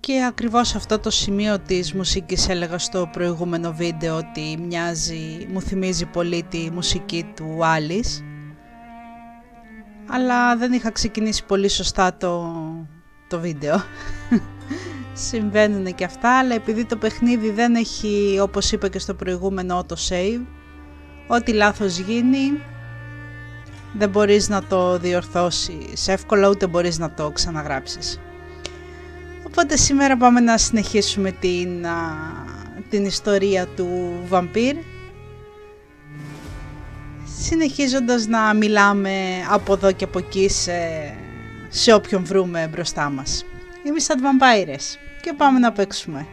Και ακριβώς αυτό το σημείο της μουσικής έλεγα στο προηγούμενο βίντεο ότι μου θυμίζει πολύ τη μουσική του Alice. Αλλά δεν είχα ξεκινήσει πολύ σωστά το βίντεο. Συμβαίνουν και αυτά, αλλά επειδή το παιχνίδι δεν έχει, όπως είπα και στο προηγούμενο, auto-save, ό,τι λάθος γίνει δεν μπορείς να το διορθώσεις εύκολα, ούτε μπορείς να το ξαναγράψεις. Οπότε σήμερα πάμε να συνεχίσουμε την ιστορία του Vampyr, συνεχίζοντας να μιλάμε από εδώ και από εκεί σε όποιον βρούμε μπροστά μας. Είμαι σαν βαμπάιρες και πάμε να παίξουμε.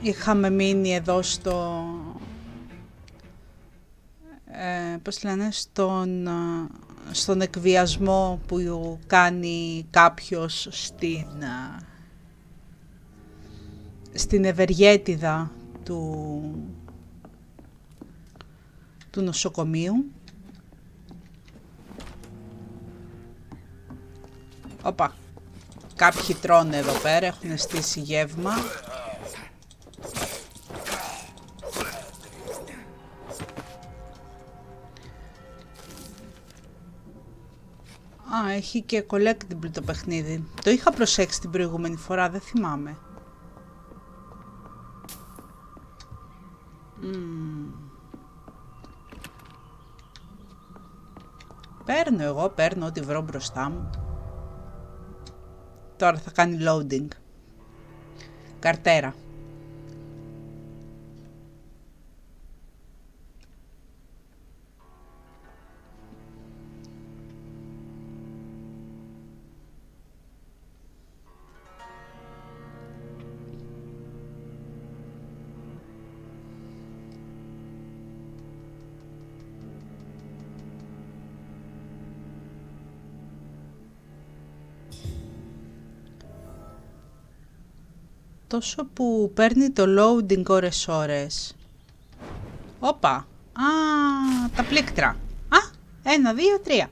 Είχαμε μείνει εδώ στον εκβιασμό που κάνει κάποιος στην ευεργέτιδα του νοσοκομείου. Οπα, κάποιοι τρώνε εδώ πέρα, έχουν στήσει γεύμα. Έχει και collectible το παιχνίδι. Το είχα προσέξει την προηγούμενη φορά, δεν θυμάμαι. Παίρνω ό,τι βρω μπροστά μου. Τώρα θα κάνει loading. Καρτέρα. Τόσο που παίρνει το loading ώρες. Όπα. Τα πλήκτρα. 1, 2, 3.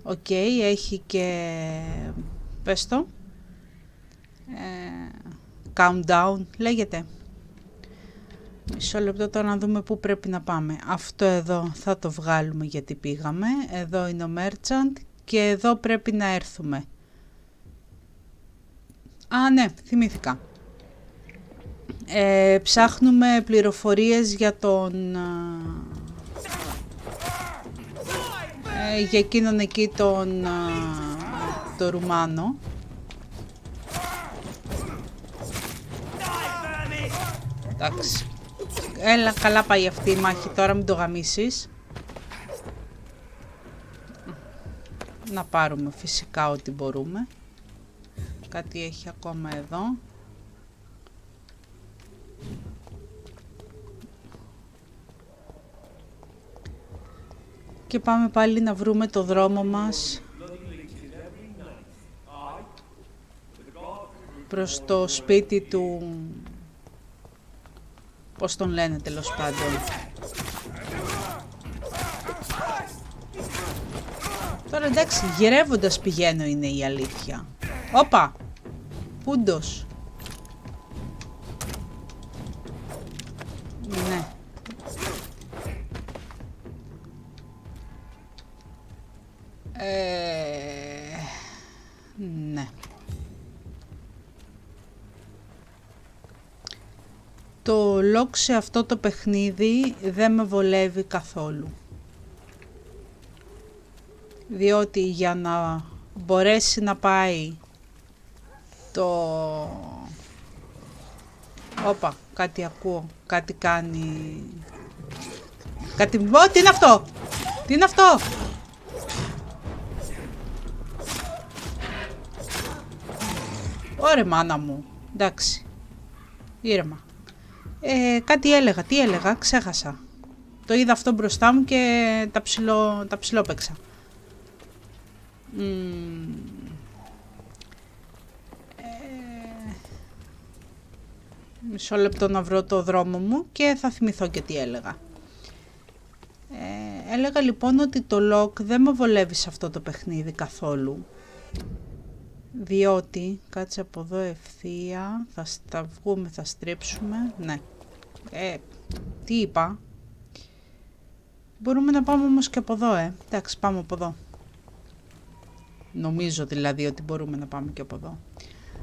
Οκ, έχει και... πες το. Countdown λέγεται. Μισό λεπτό τώρα να δούμε πού πρέπει να πάμε. Αυτό εδώ θα το βγάλουμε γιατί πήγαμε. Εδώ είναι ο merchant και εδώ πρέπει να έρθουμε. Ναι, θυμήθηκα. Ψάχνουμε πληροφορίες για για εκείνον εκεί το Ρουμάνο. Εντάξει. Έλα, καλά πάει αυτή η μάχη τώρα, μην το γαμίσεις. Να πάρουμε φυσικά ό,τι μπορούμε. Κάτι έχει ακόμα εδώ. Και πάμε πάλι να βρούμε το δρόμο μας προς το σπίτι του... πώς τον λένε τέλος πάντων. Τώρα εντάξει, γυρεύοντας πηγαίνω είναι η αλήθεια. Όπα! Πούντος. Ναι. Ναι. Το lock σε αυτό το παιχνίδι δεν με βολεύει καθόλου. Διότι για να μπορέσει να πάει Όπα, κάτι ακούω, κάτι κάνει... Κάτι... τι είναι αυτό! Τι είναι αυτό! Ωρε μάνα μου, εντάξει, ήρεμα. Τι έλεγα, ξέχασα. Το είδα αυτό μπροστά μου και τα ψιλόπαιξα. Μισό λεπτό να βρω το δρόμο μου και θα θυμηθώ και τι έλεγα. Έλεγα λοιπόν ότι το lock δεν με βολεύει σε αυτό το παιχνίδι καθόλου. Διότι, κάτσε από εδώ ευθεία, θα βγούμε, θα στρίψουμε, ναι. Τι είπα. Μπορούμε να πάμε όμως και από εδώ, εντάξει, πάμε από εδώ. Νομίζω δηλαδή ότι μπορούμε να πάμε και από εδώ.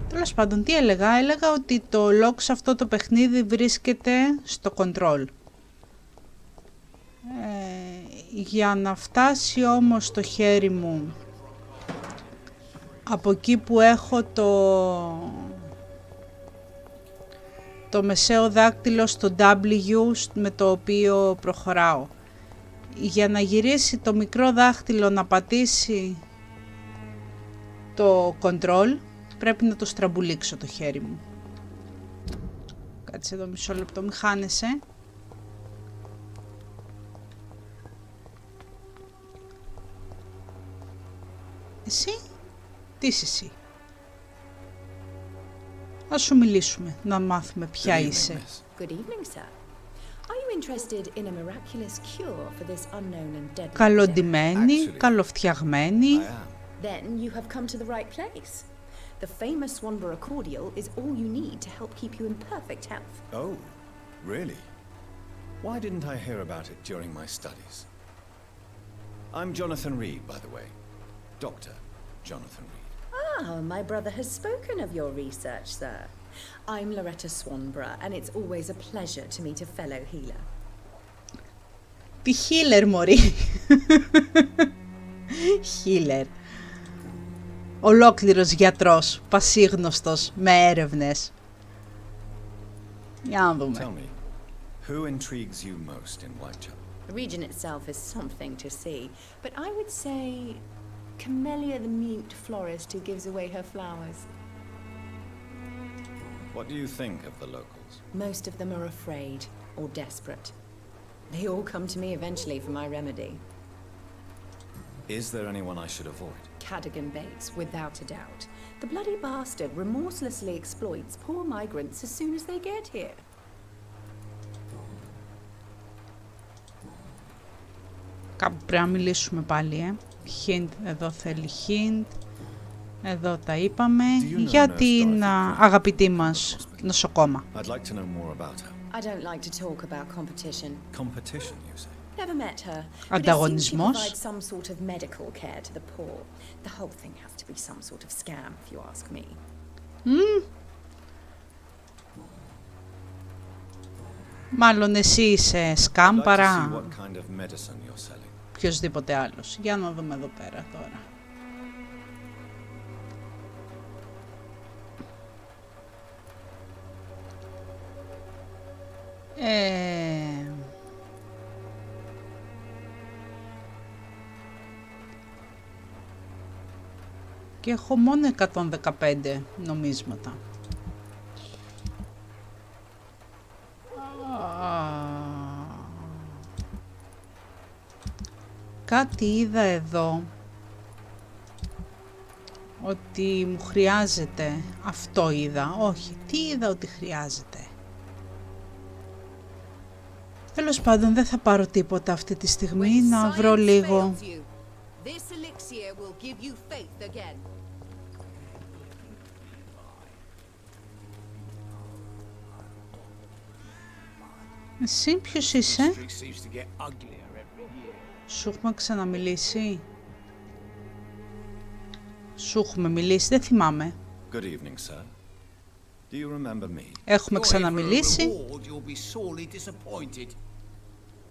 Τέλος πάντων, τι έλεγα. Έλεγα ότι το lock σε αυτό το παιχνίδι βρίσκεται στο control. Για να φτάσει όμως το χέρι μου από εκεί που έχω το μεσαίο δάκτυλο στο W με το οποίο προχωράω, για να γυρίσει το μικρό δάχτυλο να πατήσει το control, πρέπει να το στραμπουλήξω το χέρι μου. Κάτσε εδώ μισό λεπτό, μη χάνεσαι. Εσύ, τι είσαι εσύ? Ας σου μιλήσουμε, να μάθουμε ποια είσαι. Good evening, sir. Are you interested in a miraculous cure for this unknown and deadly? Καλοντυμένη, καλοφτιαγμένη. Then you have come to the right place. The famous Swanborough cordial is all you need to help keep you in perfect health. Oh, really? Why didn't I hear about it during my studies? I'm Jonathan Reed, by the way. Dr. Jonathan Reed. Ah, my brother has spoken of your research, sir. I'm Loretta Swanborough, and it's always a pleasure to meet a fellow healer. Τι healer, μωρή. Healer. Ολόκληρος γιατρός, πασίγνωστος, με έρευνες. Για να δούμε. Tell me, who intrigues you most in Whitechapel? The region itself is something to see, but I would say Camellia the mute florist who gives away her flowers. What do you think of the locals? Most of them are afraid or desperate. They all come to me eventually for my remedy. Is there anyone I should avoid? Cadogan Bates, without a doubt. The bloody bastard remorselessly exploits poor migrants as soon as they get here. Κάπου πρέπει να μιλήσουμε πάλι, Hint, εδώ θέλει hint. Εδώ τα είπαμε. Για την αγαπητή μας νοσοκόμα. I'd like to know more about her. I don't like to talk about competition. Competition, you say? Never met her, but it seems she Ανταγωνισμός. provides some sort of medical care to the poor. The whole thing has to be some sort of scam, if you ask me. Μάλλον εσύ είσαι σκάμ I'd like to see παρά what kind of medicine you're selling. οποιοσδήποτε άλλος. Για να δούμε εδώ πέρα τώρα. Και έχω μόνο 115 νομίσματα. Κάτι είδα εδώ ότι μου χρειάζεται. Αυτό είδα. Όχι, τι είδα ότι χρειάζεται. Τέλος πάντων, δεν θα πάρω τίποτα αυτή τη στιγμή, να βρω λίγο. Εσύ ποιος είσαι? Σου έχουμε ξαναμιλήσει? Σου έχουμε μιλήσει, δεν θυμάμαι. Good evening, sir. Do you remember me? Έχουμε ξαναμιλήσει.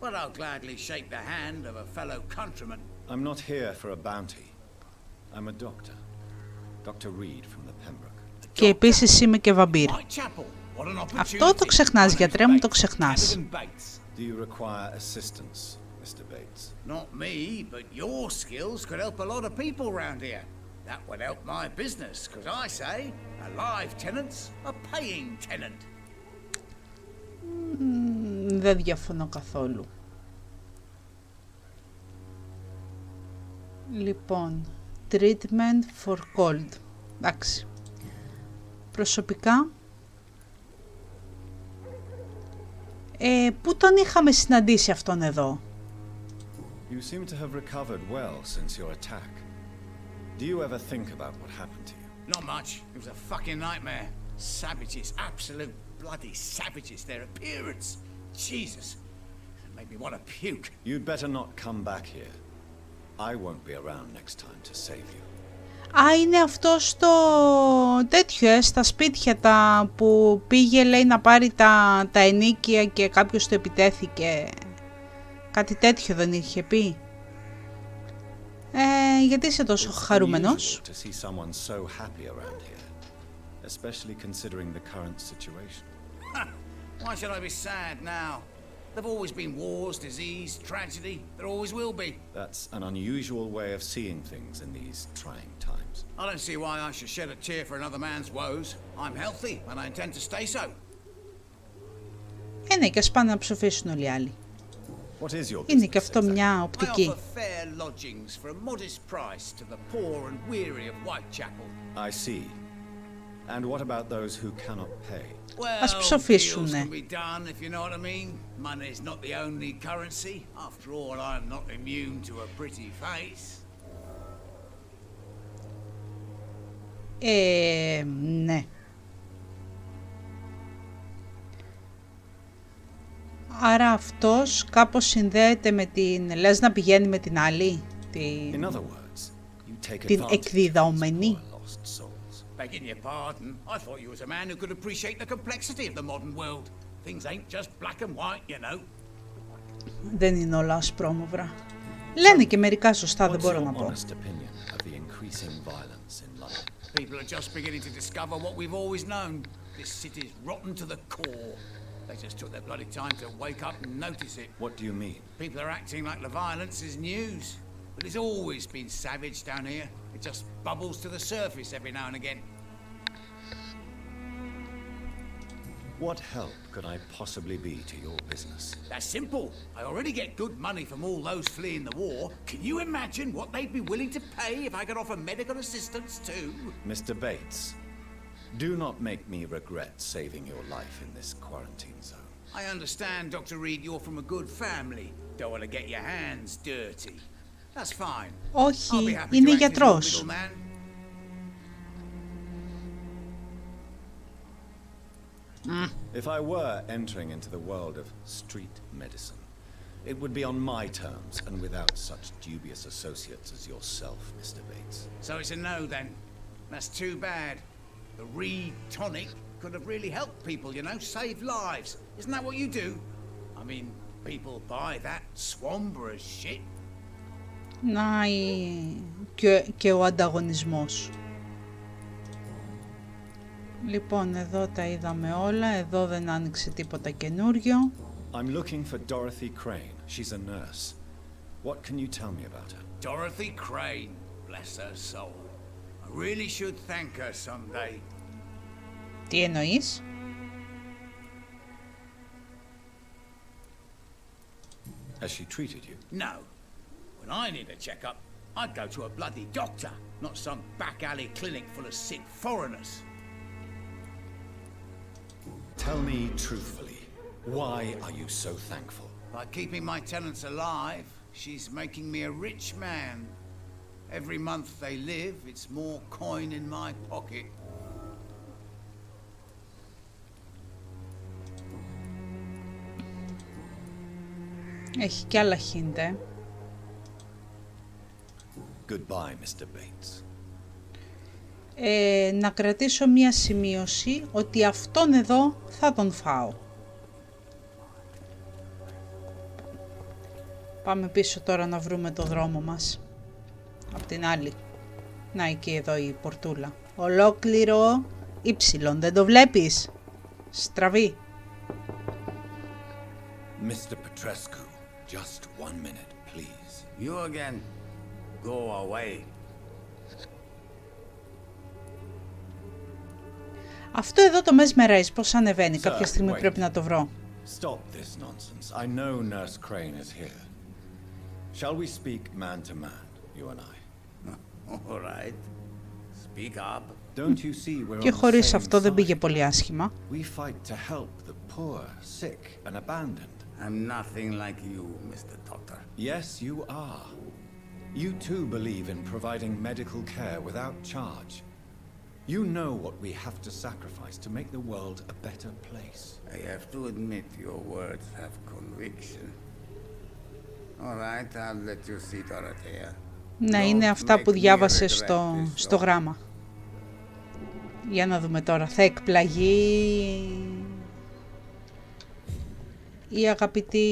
But I'll gladly shake the hand of a fellow countryman. I'm not here for a bounty. I'm a doctor. Dr. Reed from the Pembroke. Και επίσης είμαι και βαμπύρ. Whitechapel, what an opportunity. Αυτό το ξεχνάς, γιατρέ μου, το ξεχνάς. Cadogan Bates. Do you require assistance, Mr. Bates? Not me, but your skills could help a lot of people round here. That would help my business, because I say a live tenant's a paying tenant. Δεν διαφωνώ καθόλου. Λοιπόν, treatment for cold. Εντάξει. Προσωπικά, πού τον είχαμε συναντήσει αυτόν εδώ? You seem to have recovered well since your attack. Do you ever think about what happened to you? Not much. It was a fucking nightmare. Savages, absolute bloody savages. Their appearance. Jesus. It made me want to puke. You'd better not come back here. I won't be around next time to save you. Α, είναι αυτό στο τέτοιο, στα σπίτια τα που πήγε, λέει, να πάρει τα ενίκια και κάποιος του επιτέθηκε. Κάτι τέτοιο δεν είχε πει? Γιατί είσαι τόσο χαρούμενος? Why should I be sad now? There've always been wars, disease, tragedy. There always will be. That's an unusual way of seeing things in these trying times. I don't see why I should shed a tear for another man's woes. I'm healthy and I intend to stay so. Ναι, και ας πάνε να ψοφήσουν όλοι οι άλλοι. What is your Είναι και αυτό μια I οπτική. offer fair lodgings for a modest price to the poor and weary of Whitechapel. I see. And what about those who cannot pay? Ας Well, ψοφήσουνε. deals can be done, if you know what I mean. Money's not the only currency. After all, I'm not immune to a pretty face. Ναι. Άρα αυτός κάπως συνδέεται με την... Λες να πηγαίνει με την άλλη, την εκδιδαωμένη. Begging your pardon, I thought you was a man who could appreciate the complexity of the modern world. Things ain't just black and white, you know. Δεν είναι όλα ασπρόμαυρα. Λένε και μερικά σωστά, δεν μπορώ να πω. People are just beginning to discover what we've always known. This city's rotten to the core. They just took their bloody time to wake up and notice it. What do you mean? People are acting like the violence is news. But it's always been savage down here. It just bubbles to the surface every now and again. What help could I possibly be to your business? That's simple. I already get good money from all those fleeing the war. Can you imagine what they'd be willing to pay if I could offer medical assistance too? Mr. Bates, do not make me regret saving your life in this quarantine zone. I understand, Dr. Reed, you're from a good family. Don't want to get your hands dirty. That's fine. Όχι, είναι γιατρός. If I were entering into the world of street medicine, it would be on my terms and without such dubious associates as yourself, Mr. Bates. So it's a no then. That's too bad. The Reed tonic could have really helped people, you know, save lives. Isn't that what you do? I mean, people buy that Swanborough shit. Να και ο ανταγωνισμός. Λοιπόν, εδώ τα είδαμε όλα, εδώ δεν άνοιξε τίποτα καινούριο. I'm looking for Dorothy Crane. She's a nurse. What can you tell me about her? Dorothy Crane, bless her soul. I really should thank her someday. Τι εννοείς? Has she treated you? No. When I need a checkup, I'd go to a bloody doctor, not some back alley clinic full of sick foreigners. Tell me truthfully, why are you so thankful? By keeping my tenants alive, she's making me a rich man. Every month they live, it's more coin in my pocket. Έχει κι άλλα χίντε. Goodbye, Mr. Bates. Να κρατήσω μία σημείωση ότι αυτόν εδώ θα τον φάω. Πάμε πίσω τώρα να βρούμε το δρόμο μας. Απ' την άλλη. Να, εκεί εδώ η πορτούλα. Ολόκληρο ύψιλον, δεν το βλέπεις? Στραβή. Mr. Pt6, just 1 minute, please. You again. Go away. Αυτό εδώ το mesmerize πώς ανεβαίνει? Κάποια στιγμή πρέπει να το βρω. Stop this nonsense. I know Nurse Crane is here. Shall we speak man to man, you and I? All right. Speak up. Don't you see we're Και on the χωρίς same αυτό δεν πήγε side? πολύ άσχημα. We fight to help the poor, sick and abandoned. I'm nothing like you, Mr. Doctor. Yes, you are. You too believe in providing medical care without charge. You know what we have to sacrifice to make the world a better place. I have to admit your words have conviction. All right, I'll let you see Dorothea. Ναι, είναι αυτά που διάβασε στο γράμμα. Για να δούμε τώρα, θα εκπλαγεί η αγαπητή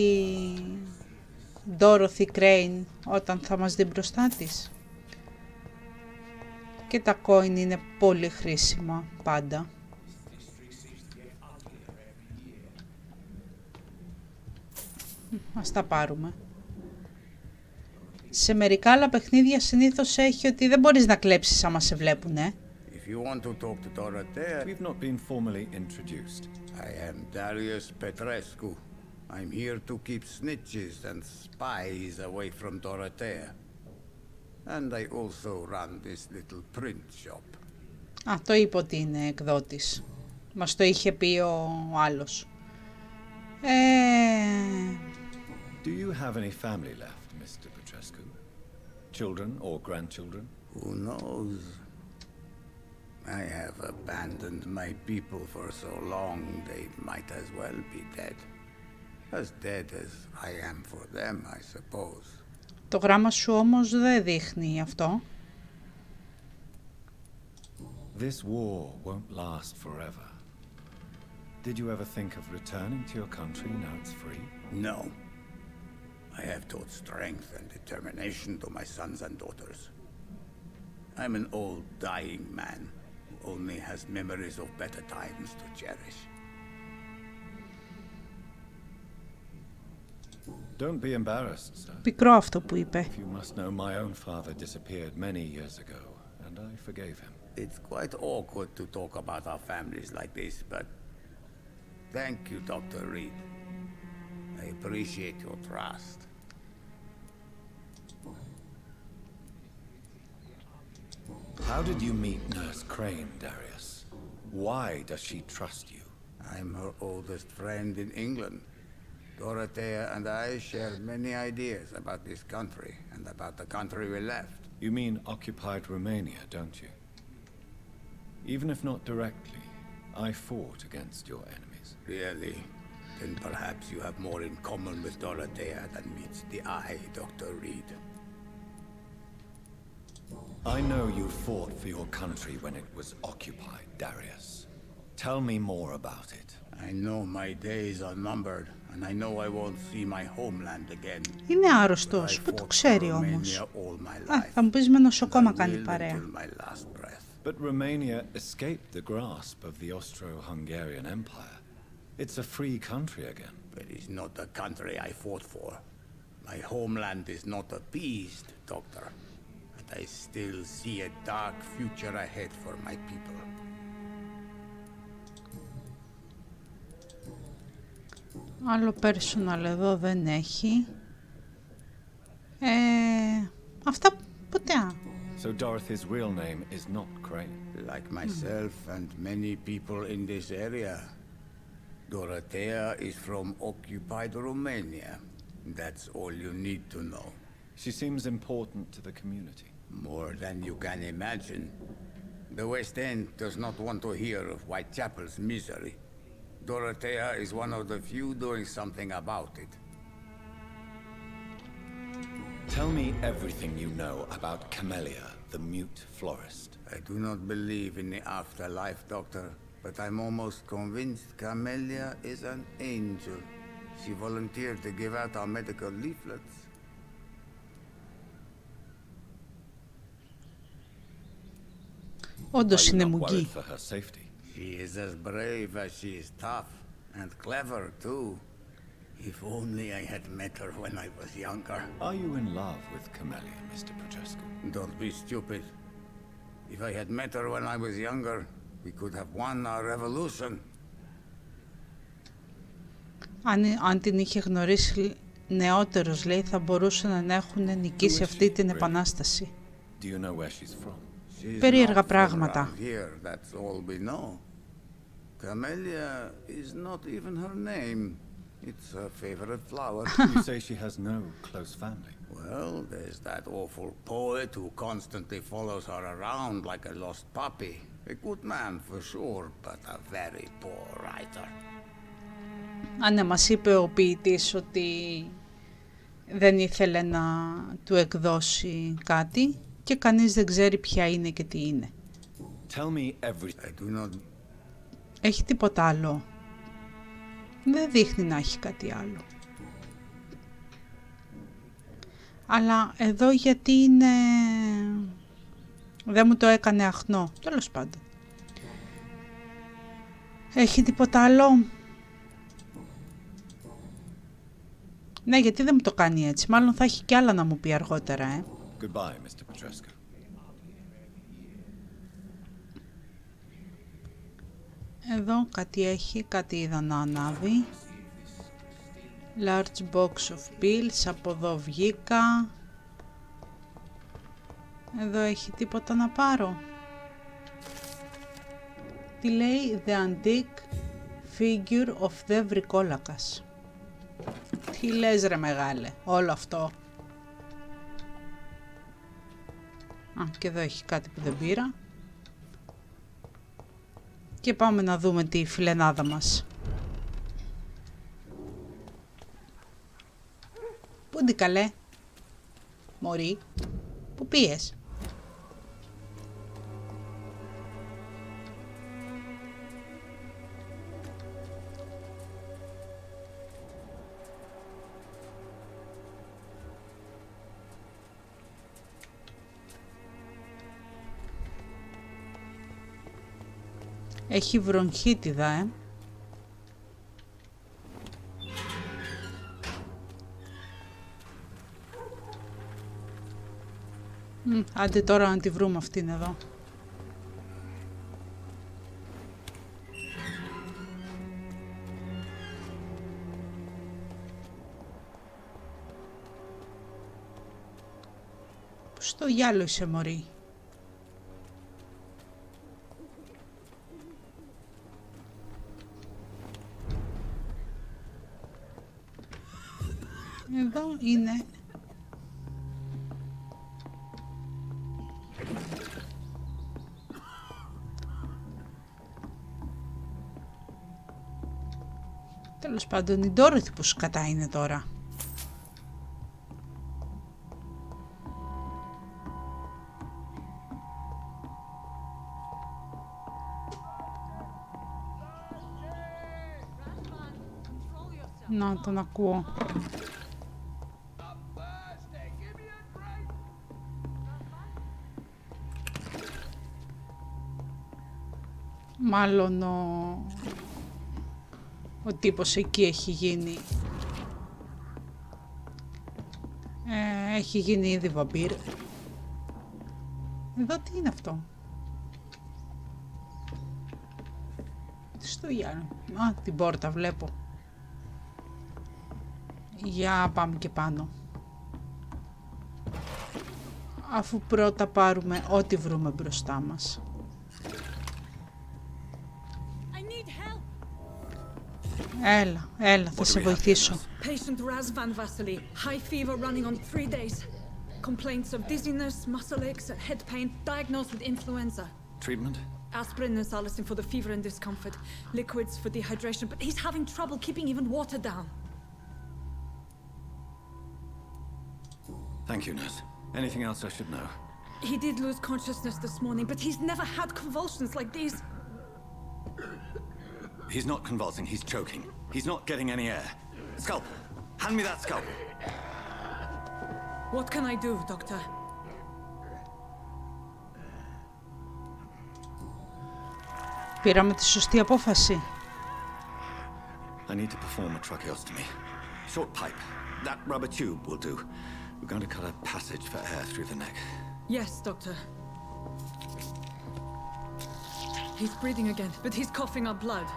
Dorothy Crane όταν θα μας δει μπροστά της. Και τα coin είναι πολύ χρήσιμα πάντα. Ας τα πάρουμε. Σε μερικά άλλα παιχνίδια συνήθως έχει ότι δεν μπορείς να κλέψεις άμα σε βλέπουνε. If you want to talk to Dorothea, We've not been formally introduced. I am Vampyr Pt6. I'm here to keep snitches and spies away from Dorothea. And I also run this little print shop. Α, το είπε ότι είναι εκδότης. Μας το είχε πει ο άλλος. Do you have any family left, Mr. Pt6? Children or grandchildren? Who knows? I have abandoned my people for so long they might as well be dead. As dead as I am for them, I suppose. Το γράμμα σου όμως δεν δείχνει αυτό. This war won't last forever. Did you ever think of returning to your country now it's free? No. I have taught strength and determination to my sons and daughters. I'm an old, dying man who only has memories of better times to cherish. Don't be embarrassed, sir. Πικρό αυτό που είπε. You must know my own father disappeared many years ago, and I forgave him. It's quite awkward to talk about our families like this, but thank you, Dr. Reed. I appreciate your trust. How did you meet Nurse Crane, Darius? Why does she trust you? I'm her oldest friend in England. Dorothea and I share many ideas about this country and about the country we left. You mean occupied Romania, don't you? Even if not directly, I fought against your enemies. Really? Then perhaps you have more in common with Dorothea than meets the eye, Dr. Reed. I know you fought for your country when it was occupied, Darius. Tell me more about it. I know my days are numbered, and I know I won't see my homeland again. Είναι άρρωστος, που το ξέρει όμως. Θα μου πεις με νοσοκόμα κάνει παρέα. But Romania escaped the grasp of the Austro-Hungarian Empire. It's a free country again. But it's not the country I fought for. My homeland is not appeased, Doctor. And I still see a dark future ahead for my people. Άλλο personal εδώ δεν έχει. Αυτά ποτέ. So Dorothy's real name is not Crane. Like myself and many people in this area, Dorothea is from occupied Romania. That's all you need to know. She seems important to the community. More than you can imagine. The West End does not want to hear of Whitechapel's misery. Dorothea is one of the few doing something about it. Tell me everything you know about Camellia, the mute florist. I do not believe in the afterlife, Doctor, but I'm almost convinced Camellia is an angel. She volunteered to give out our medical leaflets. Όντως είναι Are you not μουγγί. worried for her safety? She is as brave as she is tough, and clever, too. If only I had met her when I was younger. Are you in love with Camellia, Mr. Pt6? Don't be stupid. If I had met her when I was younger, we could have won our revolution. Αν την είχε γνωρίσει νεότερος, λέει, θα μπορούσαν να έχουν νικήσει αυτή την επανάσταση. Do you know where she's from? Περίεργα πράγματα. Here, that's all we know. Camellia is not even her name. It's her favorite flower. You say she has no close family? Well, there's that awful poet who constantly follows her around like a lost puppy. A good man for sure, but a very poor writer. Ναι, μας είπε ο ποιητής ότι δεν ήθελε να του εκδώσει κάτι και κανείς δεν ξέρει ποια είναι και τι είναι. Tell me everything. I do not... Έχει τίποτα άλλο? Δεν δείχνει να έχει κάτι άλλο. Αλλά εδώ γιατί είναι... Δεν μου το έκανε αχνό. Τέλος πάντων. Έχει τίποτα άλλο? Ναι, γιατί δεν μου το κάνει έτσι. Μάλλον θα έχει κι άλλα να μου πει αργότερα, Goodbye, Mr. Pt6. Εδώ κάτι έχει, κάτι είδα να ανάβει. Large box of pills, από εδώ βγήκα. Εδώ έχει τίποτα να πάρω? Τι λέει? The antique figure of the βρικόλακας. Τι λες ρε μεγάλε, όλο αυτό? Α, και εδώ έχει κάτι που δεν πήρα. Και πάμε να δούμε τη φιλενάδα μας. Πούντι καλέ? Μωρή, πού πήγες? Έχει βρονχίτιδα, Άντε τώρα να τη βρούμε αυτήν εδώ. Πού στο γυάλο είσαι μωρή? Εδώ είναι. Τέλος πάντων, η Ντόροθι που σκατά είναι τώρα. Να τον ακούω. Μάλλον ο τύπος εκεί έχει γίνει. Έχει γίνει ήδη βαμπύρ. Εδώ τι είναι αυτό? Τι στο Γιάννη? Α, την πόρτα βλέπω. Για πάμε και πάνω. Αφού πρώτα πάρουμε ό,τι βρούμε μπροστά μας. Έλα, θα σε βοηθήσω. Patient Razvan Vasily, high fever running on 3 days. Complaints of dizziness, muscle aches, and head pain, diagnosed with influenza. Treatment? Aspirin and salicin for the fever and discomfort, liquids for dehydration, but he's having trouble keeping even water down. Thank you, nurse. Anything else I should know? He did lose consciousness this morning, but he's never had convulsions like these. He's not convulsing, he's choking. He's not getting any air. Scalpel! Hand me that scalpel! What can I do, Doctor? Πήραμε τη σωστή απόφαση. I need to perform a tracheostomy. Short pipe. That rubber tube will do. We're going to cut a passage for air through the neck. Yes, Doctor. He's breathing again, but he's coughing up blood.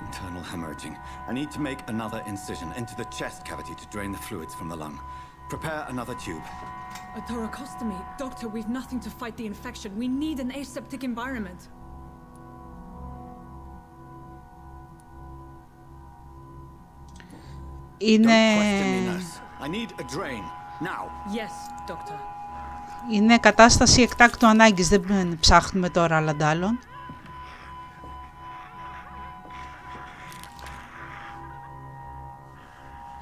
Internal hemorrhaging. I need to make another incision into the chest cavity to drain the fluids from the lung. Prepare another tube. A thoracostomy? Doctor, we've nothing to fight the infection. We need an aseptic environment. Είναι... Don't question me, nurse. I need a drain. Now. Yes, Doctor. Είναι κατάσταση εκτάκτου ανάγκης, δεν ψάχνουμε τώρα άλλα ντάλλον.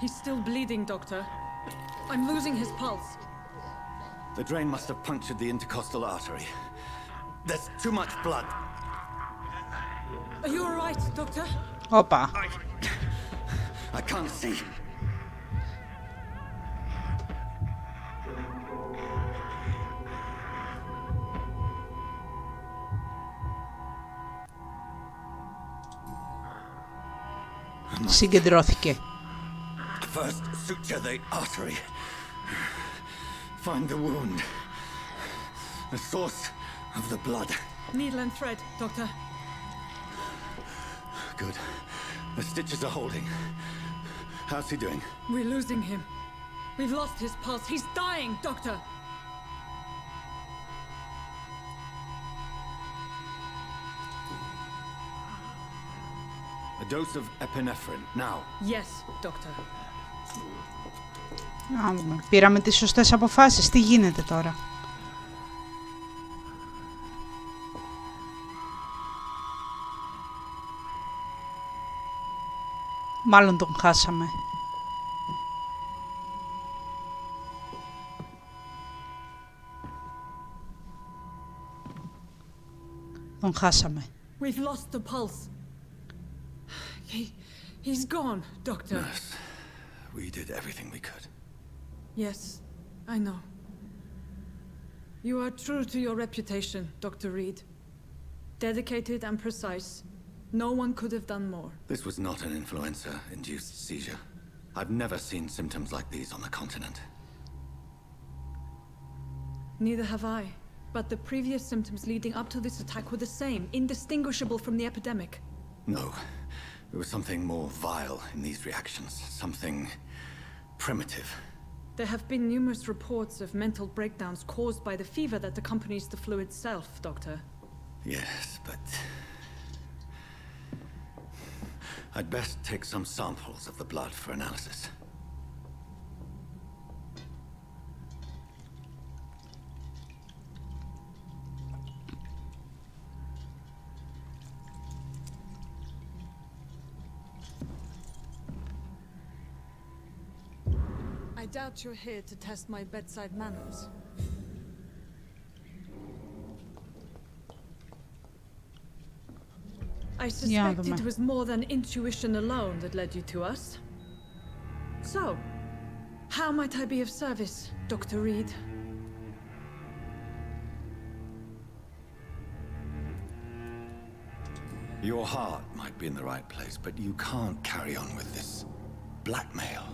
He's still bleeding, Doctor. I'm losing his pulse. The drain must have punctured the intercostal artery. There's too much blood. Are you all right, Doctor? Όπα. I can't see. Συγκεντρώθηκε. First, suture the artery. Find the wound. The source of the blood. Needle and thread, Doctor. Good. The stitches are holding. How's he doing? We're losing him. We've lost his pulse. He's dying, Doctor. A dose of epinephrine, now. Yes, Doctor. Πήραμε τις σωστές αποφάσεις. Τι γίνεται τώρα? Μάλλον τον χάσαμε. Τον χάσαμε. We've lost the pulse. He's gone, Doctor. Nurse, we did everything we could. Yes, I know. You are true to your reputation, Dr. Reed. Dedicated and precise. No one could have done more. This was not an influenza-induced seizure. I've never seen symptoms like these on the continent. Neither have I. But the previous symptoms leading up to this attack were the same, indistinguishable from the epidemic. No. There was something more vile in these reactions. Something primitive. There have been numerous reports of mental breakdowns caused by the fever that accompanies the flu itself, Doctor. Yes, but... I'd best take some samples of the blood for analysis. I doubt you're here to test my bedside manners. I suspect it was more than intuition alone that led you to us. So, how might I be of service, Dr. Reed? Your heart might be in the right place, but you can't carry on with this blackmail.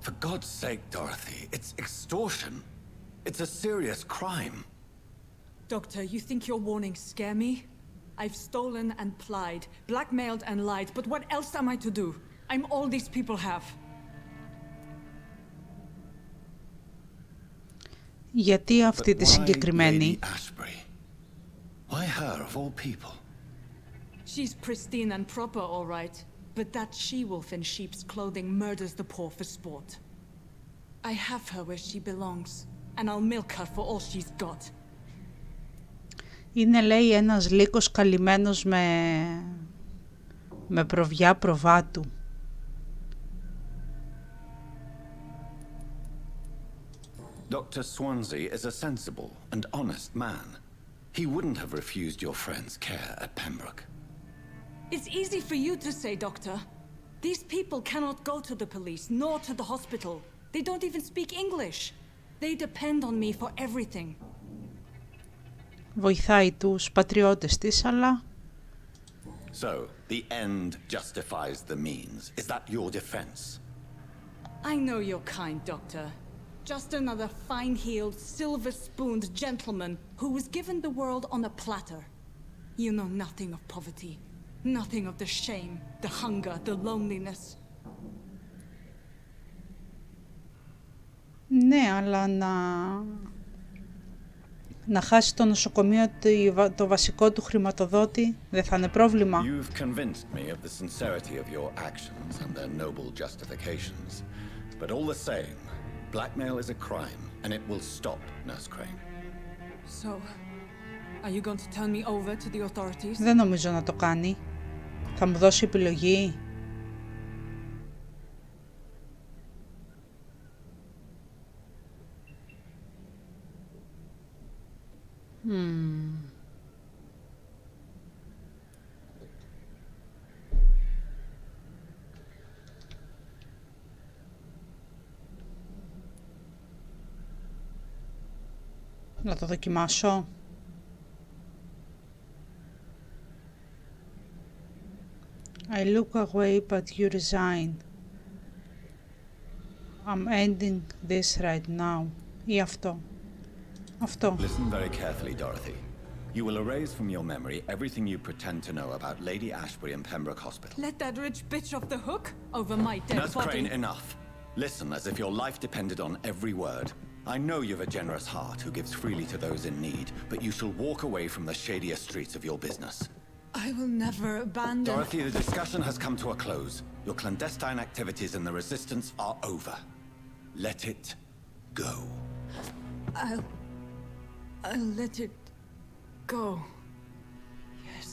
For God's sake, Dorothy, it's extortion. It's a serious crime. Doctor, you think your warnings scare me? I've stolen and plied, blackmailed and lied, but what else am I to do? I'm all these people have. Γιατί αυτή τη συγκεκριμένη? Why her of all people? She's pristine and proper, all right. But that she-wolf in sheep's clothing murders the poor for sport. I have her where she belongs, and I'll milk her for all she's got. Είναι, λέει, ένας λύκος καλυμμένος με προβιά προβάτου. Dr. Swansea is a sensible and honest man. He wouldn't have refused your friend's care at Pembroke. It's easy for you to say, Doctor. These people cannot go to the police, nor to the hospital. They don't even speak English. They depend on me for everything. Βοηθάει τους πατριώτες της, αλλά... So, the end justifies the means. Is that your defense? I know you're kind, Doctor. Just another fine-heeled, silver-spooned gentleman who was given the world on a platter. You know nothing of poverty. Nothing of the shame, the hunger, the loneliness. Ναι, αλλά Να χάσει το νοσοκομείο το βασικό του χρηματοδότη δεν θα είναι πρόβλημα. You've convinced me of the sincerity of your actions and their noble justifications. But all the same, blackmail is a crime, and it will stop, Nurse Crane. So, are you going to turn me over to the authorities? Δεν νομίζω να το κάνει. Θα μου δώσει επιλογή. Να το δοκιμάσω. I look away but you resign. I'm ending this right now. Ή αυτό. Αυτό. Listen very carefully, Dorothy. You will erase from your memory everything you pretend to know about Lady Ashbury and Pembroke Hospital. Let that rich bitch off the hook over my dead Nurse body. Crane, enough. Listen as if your life depended on every word. I know you've a generous heart who gives freely to those in need, but you shall walk away from the shadier streets of your business. I will never abandon... Dorothy, the discussion has come to a close. Your clandestine activities in the Resistance are over. Let it go. I'll let it go. Yes.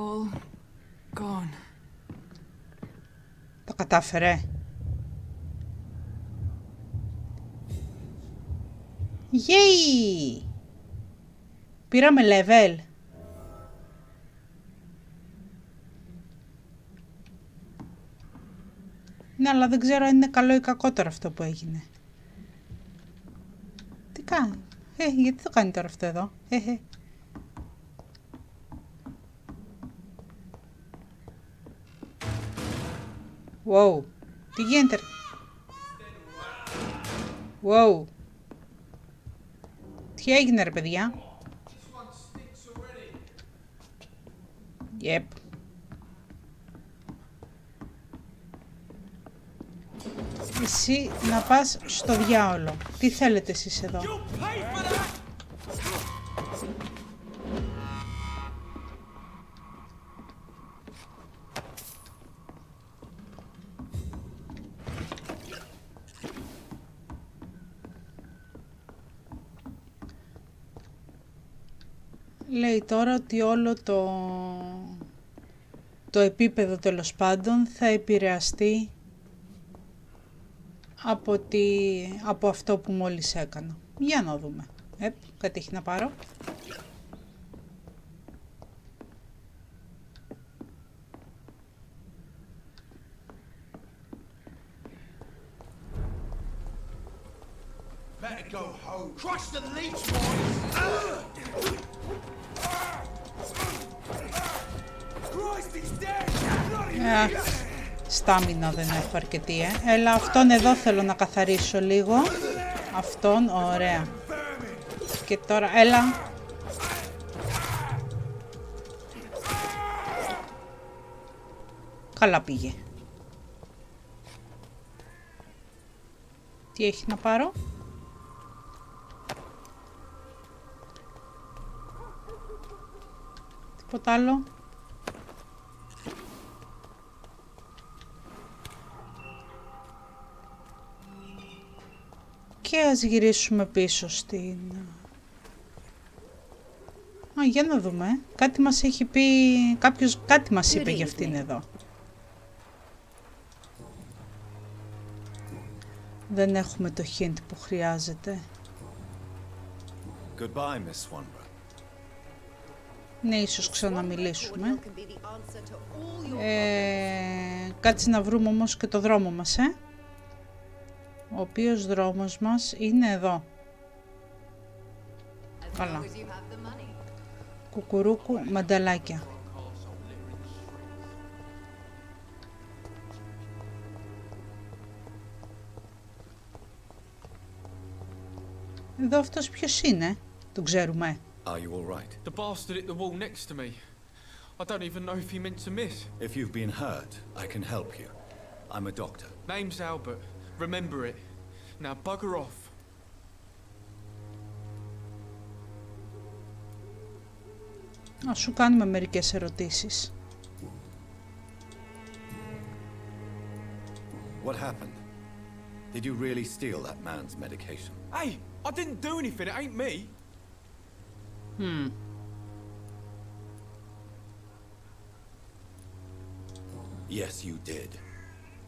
All gone. Το κατάφερε. Yay! Πήραμε level. Ναι, αλλά δεν ξέρω αν είναι καλό ή κακό τώρα αυτό που έγινε. Τι κάνει? Γιατί το κάνει τώρα αυτό εδώ? Wow. Τι γίνεται? Wow. Τι έγινε ρε παιδιά? Yep. Εσύ να πας στο διάολο. Τι θέλετε εσείς εδώ? Λέει τώρα ότι όλο το επίπεδο τέλος πάντων θα επηρεαστεί από αυτό που μόλις έκανα. Για να δούμε. Κάτι έχει να πάρω. Στάμινα δεν έχω αρκετή, Έλα, αυτόν εδώ θέλω να καθαρίσω λίγο. Αυτόν, ωραία. Και τώρα, έλα. Καλά πήγε. Τι έχει να πάρω? Τίποτα άλλο? Και ας γυρίσουμε πίσω στην... για να δούμε. Κάτι μας έχει πει... Κάποιος κάτι μας είπε για αυτήν εδώ. Δεν έχουμε το hint που χρειάζεται. Goodbye, Miss Swanborough. Ναι, ίσως ξαναμιλήσουμε. Κάτσε να βρούμε όμως και το δρόμο μας, Ο οποίος δρόμος μας είναι εδώ. Καλά. Κουκουρούκου μανταλάκια. Εδώ αυτός ποιος είναι? Τον ξέρουμε. Are you all right? The bastard at the wall next to me. I don't even know if he meant to miss. If you've been hurt, I can help you. I'm a doctor. Name's Albert. Remember it. Now bugger off. Να σου κάνουμε μερικές ερωτήσεις. What happened? Did you really steal that man's medication? Hey, I didn't do anything. It ain't me. Yes, you did.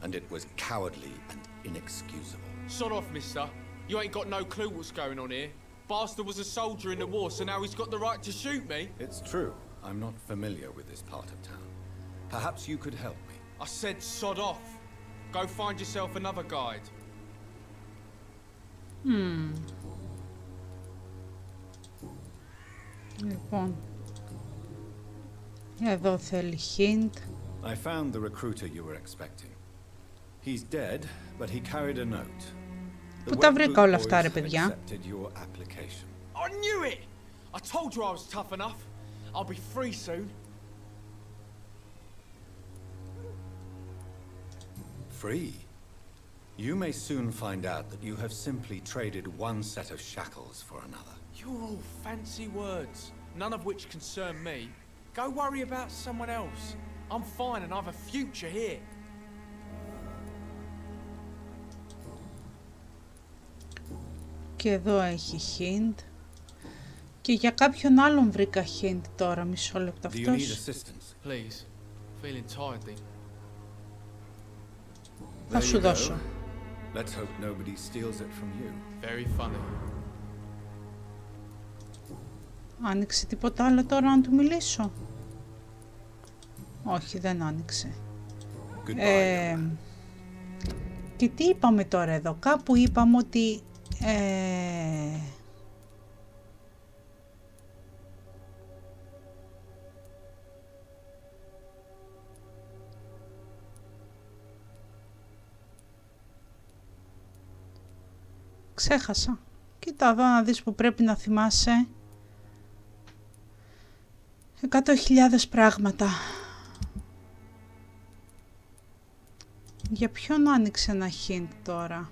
And it was cowardly and inexcusable. Sod off, mister. You ain't got no clue what's going on here. Bastard was a soldier in the war, so now he's got the right to shoot me. It's true. I'm not familiar with this part of town. Perhaps you could help me. I said sod off. Go find yourself another guide. Λοιπόν, εδώ θέλει hint. I found the recruiter you were expecting. He's dead, but he carried a note. Πού τα βρήκα όλα αυτά, ρε παιδιά? Accepted your application. I knew it! I told you I was tough enough. I'll be free soon. Free? You may soon find out that you have simply traded one set of shackles for another. You're all fancy words, none of which concern me. Go worry about someone else. I'm fine and I've a future here. Και εδώ έχει hint. Και για κάποιον άλλον βρήκα hint τώρα, μισό λεπτό Do you need αυτός. assistance? Please, feeling tired then. Θα There σου you δώσω. go. Let's hope nobody steals it from you. Very funny. Άνοιξε τίποτα άλλο τώρα να του μιλήσω? Όχι, δεν άνοιξε. Goodbye. Και τι είπαμε τώρα εδώ? Κάπου είπαμε ότι... Ξέχασα. Κοίτα εδώ να δεις που πρέπει να θυμάσαι. 100.000 πράγματα. Για ποιον άνοιξε ένα hint τώρα?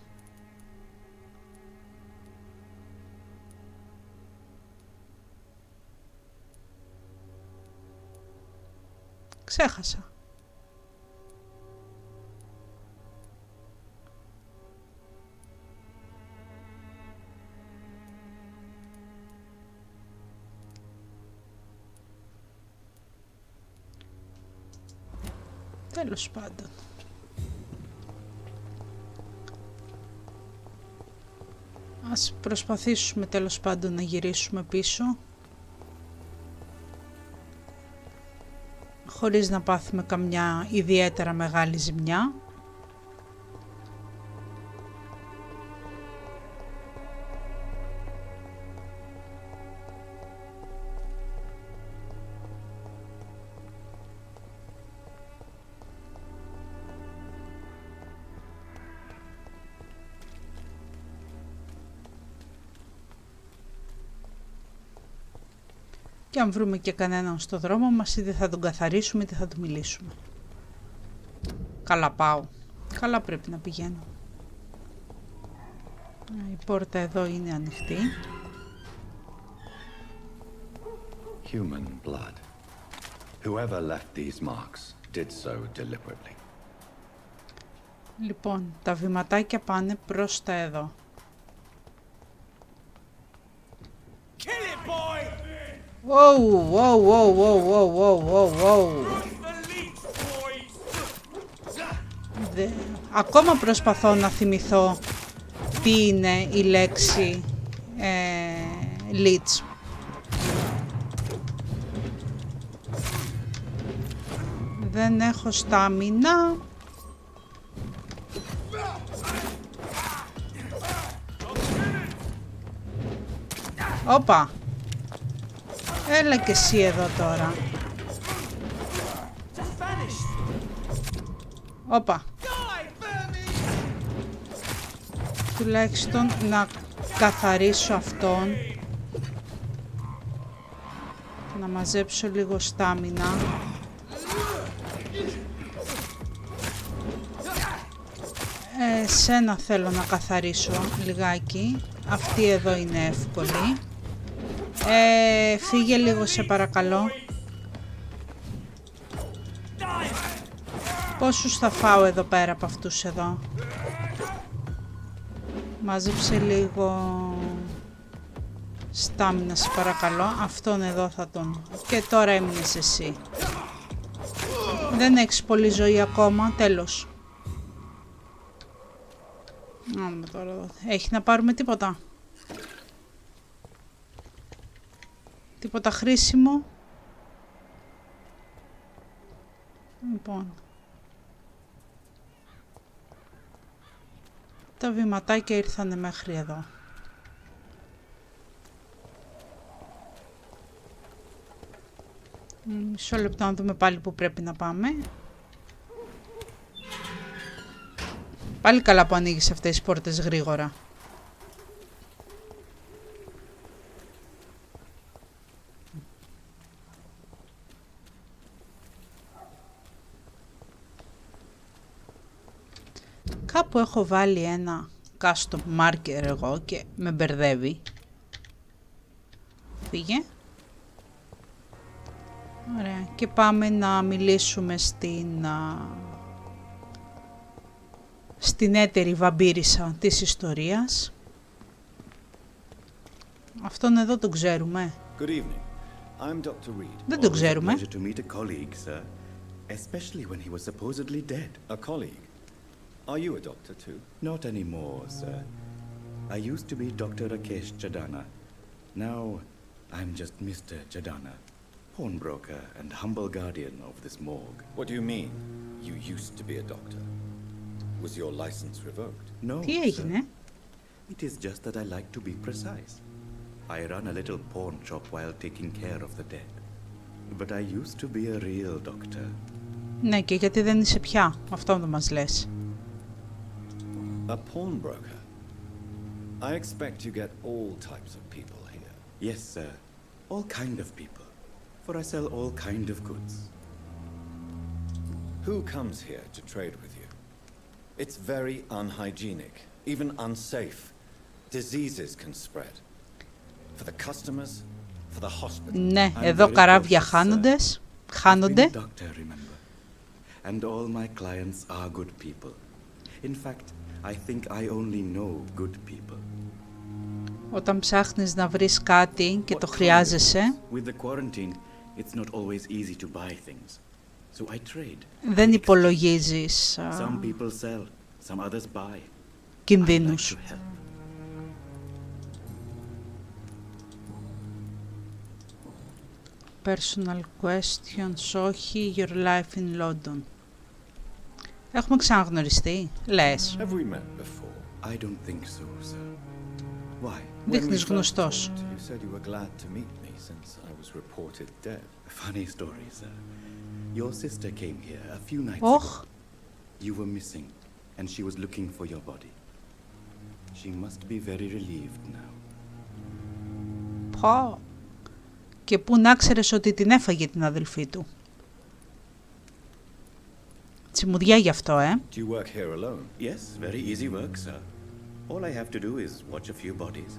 Ξέχασα. Τέλος πάντων. Ας προσπαθήσουμε τέλος πάντων να γυρίσουμε πίσω. Χωρίς να πάθουμε καμιά ιδιαίτερα μεγάλη ζημιά. Και αν βρούμε και κανέναν στο δρόμο μας, είτε θα τον καθαρίσουμε είτε θα του μιλήσουμε. Καλά πάω. Καλά πρέπει να πηγαίνω. Η πόρτα εδώ είναι ανοιχτή. Human blood. Whoever left these marks did so deliberately. Λοιπόν, τα βηματάκια πάνε προς τα εδώ. Wow, wow, wow, wow, wow, wow, wow, wow. Ακόμα προσπαθώ να θυμηθώ τι είναι η λέξη leech. Δεν έχω στάμινα. Όπα. Έλα και εσύ εδώ τώρα. Όπα. Τουλάχιστον να καθαρίσω αυτόν. Να μαζέψω λίγο στάμινα. Σένα θέλω να καθαρίσω λιγάκι. Αυτή εδώ είναι εύκολη. Φύγε λίγο σε παρακαλώ. Πόσους θα φάω εδώ πέρα από αυτούς εδώ? Μάζεψε λίγο στάμινα σε παρακαλώ. Αυτόν εδώ θα τον... Και τώρα έμεινες εσύ. Δεν έχεις πολύ ζωή ακόμα, τέλος. Τώρα έχει να πάρουμε τίποτα? Τίποτα χρήσιμο? Λοιπόν. Τα βηματάκια ήρθανε μέχρι εδώ. Μισό λεπτό να δούμε πάλι που πρέπει να πάμε. Πάλι καλά που ανοίγεις αυτές τις πόρτες γρήγορα. Κάπου έχω βάλει ένα custom marker εγώ και με μπερδεύει. Φύγε. Ωραία. Και πάμε να μιλήσουμε στην έτερη βαμπύρισα της ιστορίας. Αυτόν εδώ τον ξέρουμε. Good evening. I'm Dr. Reed. Δεν τον ξέρουμε. Pleasure to meet a colleague, sir. Especially when he was supposedly dead. A colleague. Are you a doctor too? Not anymore, sir. I used to be Dr. Rakesh Chadana. Now, I'm just Mr. Chadana, pawnbroker and humble guardian of this morgue. What do you mean? You used to be a doctor. Was your license revoked? No, Τι έγινε? sir. It is just that I like to be precise. I run a little pawn shop while taking care of the dead. But I used to be a real doctor. Ναι, και γιατί δεν είσαι πια? Αυτό δεν μας λες. A pawnbroker? I expect you get all types of people here. Yes, sir. All kind of people. For I sell all kind of goods. Who comes here to trade with you? It's very unhygienic, even unsafe. Diseases can spread. For the customers, for the hospital. Ναι, εδώ καράβια χάνονται. I've been a doctor, remember. And all my clients are good people. In fact, I think I only know good people. Όταν ψάχνεις να βρεις κάτι και το χρειάζεσαι, With the quarantine, it's not always easy to buy things. So I trade. δεν υπολογίζεις Some people sell, some others buy. I like κινδύνους. to help. Personal questions, όχι. Your life in London. Έχουμε ξαναγνωριστεί, λες? Have we met before? I don't think so, sir. Why? Δείχνεις γνωστός. You said you were glad to meet me since I was reported dead. Funny story, sir. Your sister came here a few nights Όχ, ago. You were missing, and she was looking for your body. She must be very relieved now. πω. Και πού να ξέρεις ότι την έφαγε την αδελφή του. Τσιμουδιά γι' αυτό, Do you work here alone? Yes, very easy work, sir. All I have to do is watch a few bodies.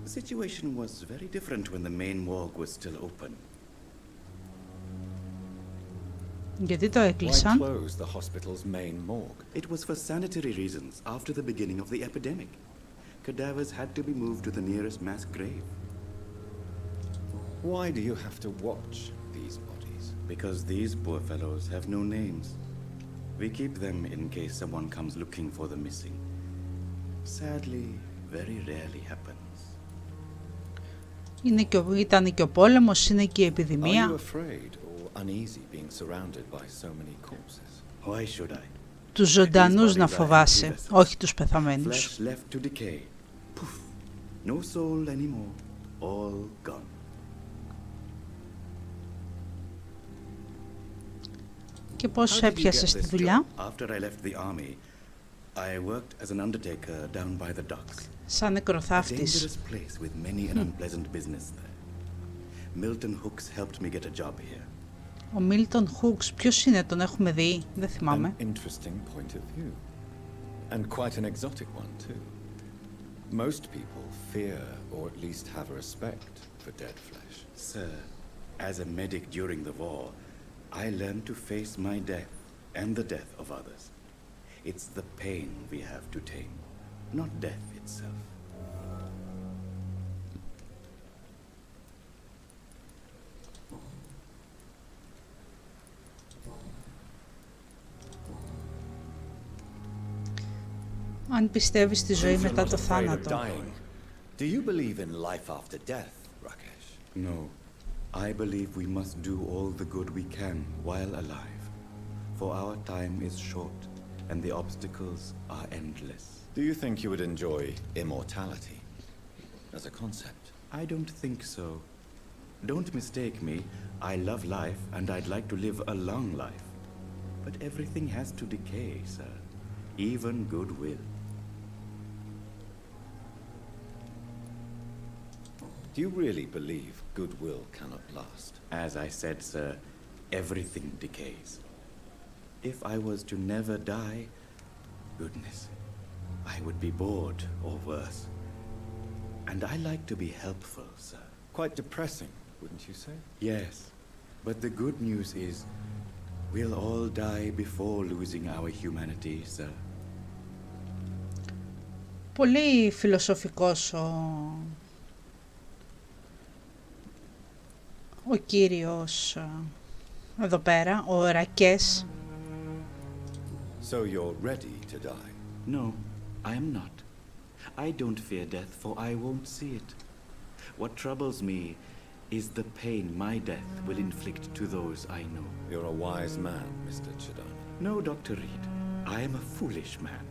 The situation was very different when the main morgue was still open. Γιατί το Why έκλεισαν? close the hospital's main morgue? It was for sanitary reasons after the beginning of the epidemic. Cadavers had to be moved to the nearest mass grave. Why do you have to watch these bodies? Because these poor fellows have no names. We keep them in case someone comes looking for the missing. Sadly, very rarely happens. Ήταν και ο πόλεμος, είναι και η Are you επιδημία. afraid or uneasy being surrounded by so many corpses? Why should I? Τους ζωντανούς να φοβάσαι, όχι τους πεθαμένους. Flesh left to decay. Poof. No soul anymore. All gone. Και πώς How did you έπιασες get τη this δουλειά? job? After I left the army, I worked as an undertaker down by the docks. Σαν A νεκροθάφτης. dangerous place with many an unpleasant business there. Milton Hooks helped me get a job here. Ο Μίλτον Χούξ, ποιος είναι, τον έχουμε δει, δεν θυμάμαι. An interesting point of view. And quite an exotic one too. Most people fear or at least have a respect for dead flesh. Sir, as a medic during the war, I learned to face my death and the death of others. It's the pain we have to tame, not death itself. Αν πιστεύεις στη ζωή μετά το θάνατο. Do you believe in life after death, Rakesh? No. I believe we must do all the good we can while alive. For our time is short, and the obstacles are endless. Do you think you would enjoy immortality as a concept? I don't think so. Don't mistake me. I love life, and I'd like to live a long life. But everything has to decay, sir. Even goodwill. Do you really believe goodwill cannot last? As I said, sir, everything decays. If I was to never die, goodness, I would be bored or worse. And I like to be helpful, sir. Quite depressing, wouldn't you say? Yes, but the good news is we'll all die before losing our humanity, sir. Πολύ φιλοσοφικός ο κύριος εδώ πέρα, ο Ρακές. So you're ready to die? No, I am not. I don't fear death, for I won't see it. What troubles me is the pain my death will inflict to those I know. You're a wise man, Mr. Chidana. No, Dr. Reed, I am a foolish man.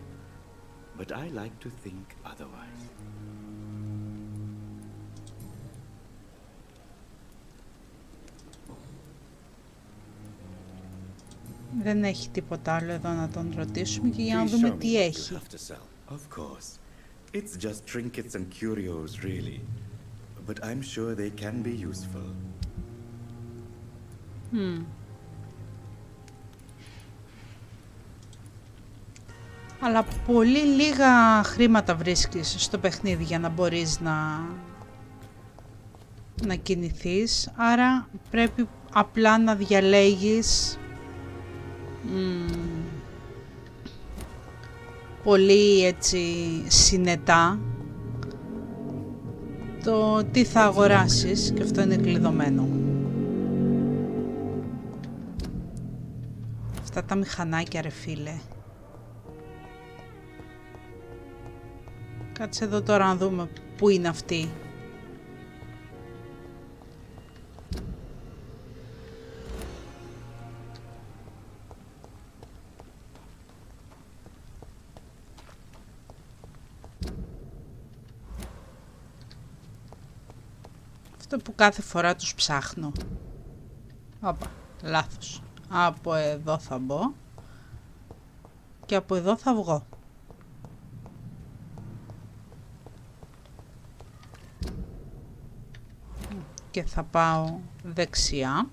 But I like to think otherwise. Δεν έχει τίποτα άλλο εδώ να τον ρωτήσουμε και για να δούμε τι έχει. Of course. It's just trinkets and curios, really. But I'm sure they can be useful. Αλλά πολύ λίγα χρήματα βρίσκεις στο παιχνίδι για να μπορείς να κινηθείς, άρα πρέπει απλά να διαλέγεις πολύ έτσι συνετά το τι θα αγοράσεις, και αυτό είναι κλειδωμένο. Αυτά τα μηχανάκια, ρε φίλε. Κάτσε εδώ τώρα να δούμε πού είναι αυτή. Αυτό που κάθε φορά τους ψάχνω. Όπα, λάθος. Από εδώ θα μπω και από εδώ θα βγω. Και θα πάω δεξιά.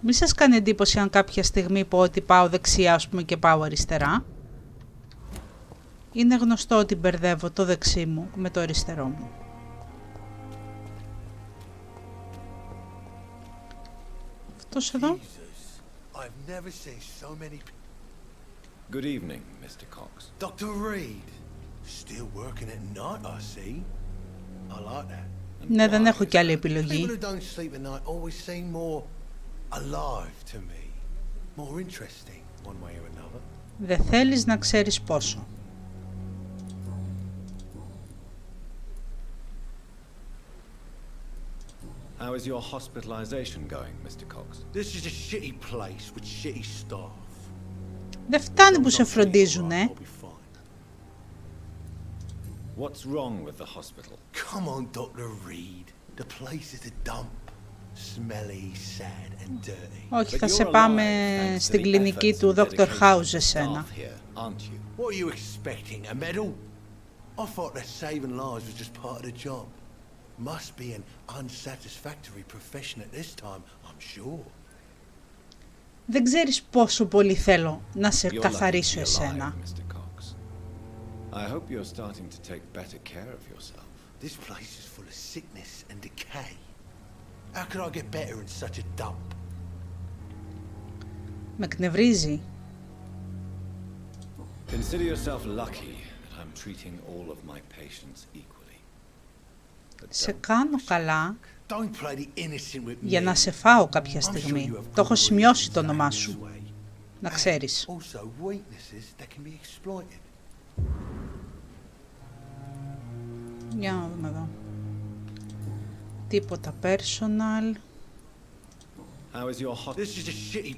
Μη σας κάνει εντύπωση αν κάποια στιγμή πω ότι πάω δεξιά, ας πούμε, και πάω αριστερά. Είναι γνωστό ότι μπερδεύω το δεξί μου με το αριστερό μου. Αυτός εδώ. Good evening, Mr. Cox. Dr. Reed. Still working at night, I see. I like that. Ναι, δεν έχω κι άλλη επιλογή. People who don't sleep at night always seem more alive to me. More interesting, one way or another. Δεν θέλεις να ξέρεις πόσο. How is your hospitalization going, Mr. Cox? This is a shitty place with shitty staff. Δεν φτάνει που σε φροντίζουνε. What's wrong with the hospital? Come on, Dr. Reed. The place is a dump. Smelly, sad and dirty. Όχι, θα σε πάμε στην κλινική του Dr. House εσένα. What are you expecting, a medal? I thought that saving lives was just part of the job. Must be an unsatisfactory profession at this time, I'm sure. Δεν ξέρεις πόσο πολύ θέλω να σε καθαρίσω εσένα. I hope you're starting to take better care of yourself. This place is full of sickness and decay. How could I get better in such a dump? Με εκνευρίζει. Consider yourself lucky that I'm treating all of my patients equally. Σε κάνω καλά Don't play the innocent with για me. να σε φάω κάποια στιγμή. Το έχω σημειώσει το όνομά σου. Να ξέρεις. Also weaknesses that can be exploited. Για να δούμε εδώ. Τίποτα personal. How is your hot... This is a shitty...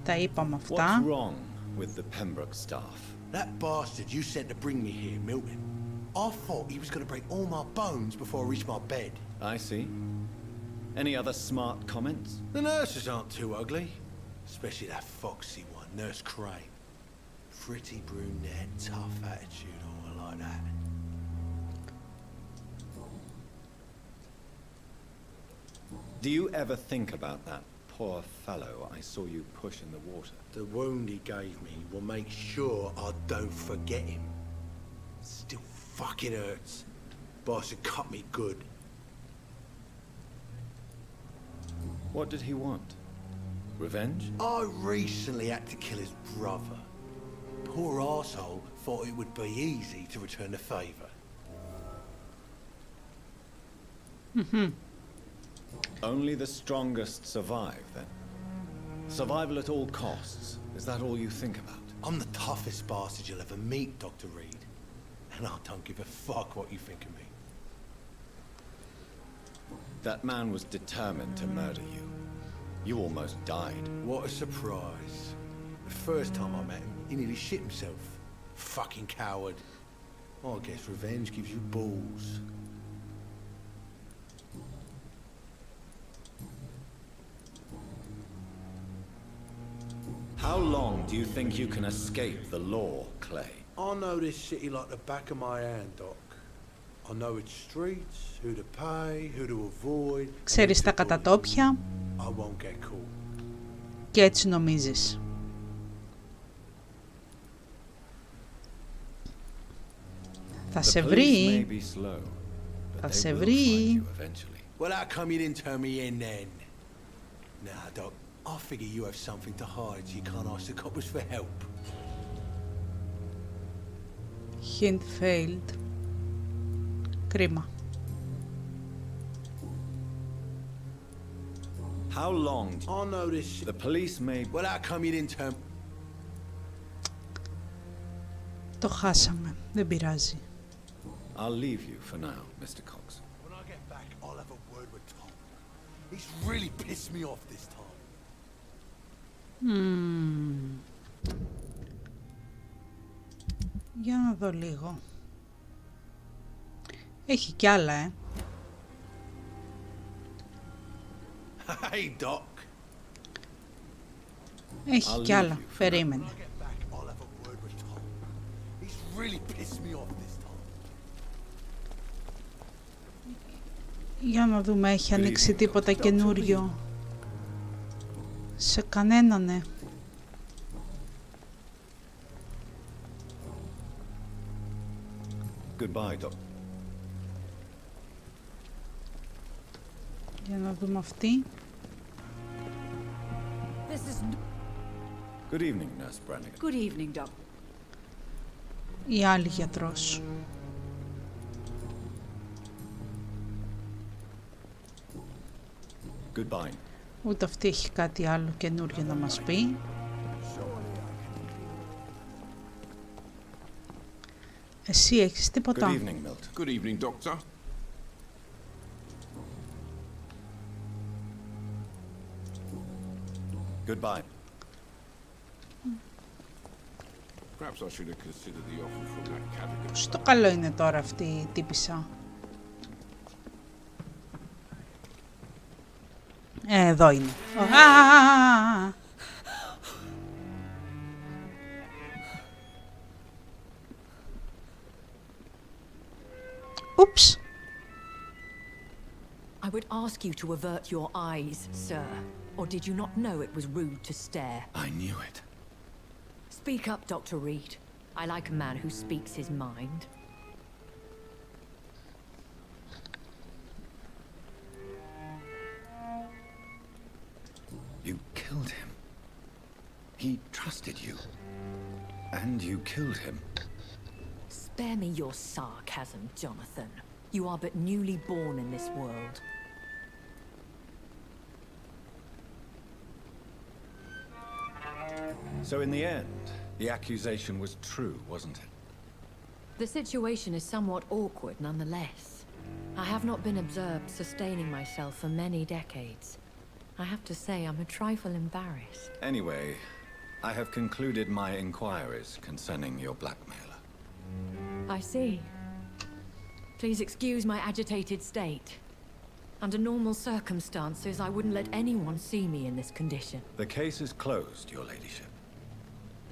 Τα είπαμε What's αυτά. wrong with the Pembroke staff? That bastard you sent to bring me here, Milton. I thought he was going to break all my bones before I reached my bed. I see. Any other smart comments? The nurses aren't too ugly. Especially that foxy one, Nurse Crane. Pretty brunette, tough attitude, all I like that. Do you ever think about that poor fellow I saw you push in the water? The wound he gave me will make sure I don't forget him. Still fucking hurts. Boss had cut me good. What did he want? Revenge? I recently had to kill his brother. Poor arsehole thought it would be easy to return the favour. Only the strongest survive, then? Survival at all costs. Is that all you think about? I'm the toughest bastard you'll ever meet, Dr. Reed. And I don't give a fuck what you think of me. That man was determined to murder you. You almost died. What a surprise. The first time I met him, he nearly shit himself. Fucking coward. I guess revenge gives you balls. How long do you think you can escape the law, Clay? I know this city like the back of my hand, Doc. I know its streets, who to pay, who to avoid. Ξέρεις τα κατατόπια I won't get caught. και έτσι νομίζεις. Θα σε βρει. Θα σε βρει. Well, how come you didn't turn me in then? Nah, Doc. I figure you have something to hide so you can't ask the coppers for help. Hint failed. Κρίμα. How long? I know this. The police may... Well, how come you didn't turn... Το χάσαμε. Δεν πειράζει. I'll leave you for now, Mr. Cox. When I get back, I'll have a word with Tom. He's really pissed me off this time. Για να δω λίγο. Έχει κι άλλα, Hey, Doc. Έχει κι άλλα. Περίμενε. When I get back, I'll have a word with Tom. He's really pissed me off this time. Για να δούμε, έχει ανοίξει τίποτα καινούριο. Σε κανέναν, Goodbye, Doc. Για να δούμε αυτή. Good evening, Nurse Brannigan. Good evening, Doc. Η άλλη γιατρός. Goodbye. Ούτε αυτή έχει κάτι άλλο καινούριο να μας πει. Εσύ έχεις τίποτα? Good evening, Milton. Good evening, Doctor. Goodbye. Perhaps I should have considered the offer from that category. Στο καλό είναι τώρα αυτή η τύπισσα. Εδώ είναι. Oops. I would ask you to avert your eyes, sir. Or did you not know it was rude to stare? I knew it. Speak up, Dr. Reed. I like a man who speaks his mind. He trusted you. And you killed him. Spare me your sarcasm, Jonathan. You are but newly born in this world. So in the end, the accusation was true, wasn't it? The situation is somewhat awkward nonetheless. I have not been observed sustaining myself for many decades. I have to say I'm a trifle embarrassed. Anyway, I have concluded my inquiries concerning your blackmailer. I see. Please excuse my agitated state. Under normal circumstances, I wouldn't let anyone see me in this condition. The case is closed, your ladyship.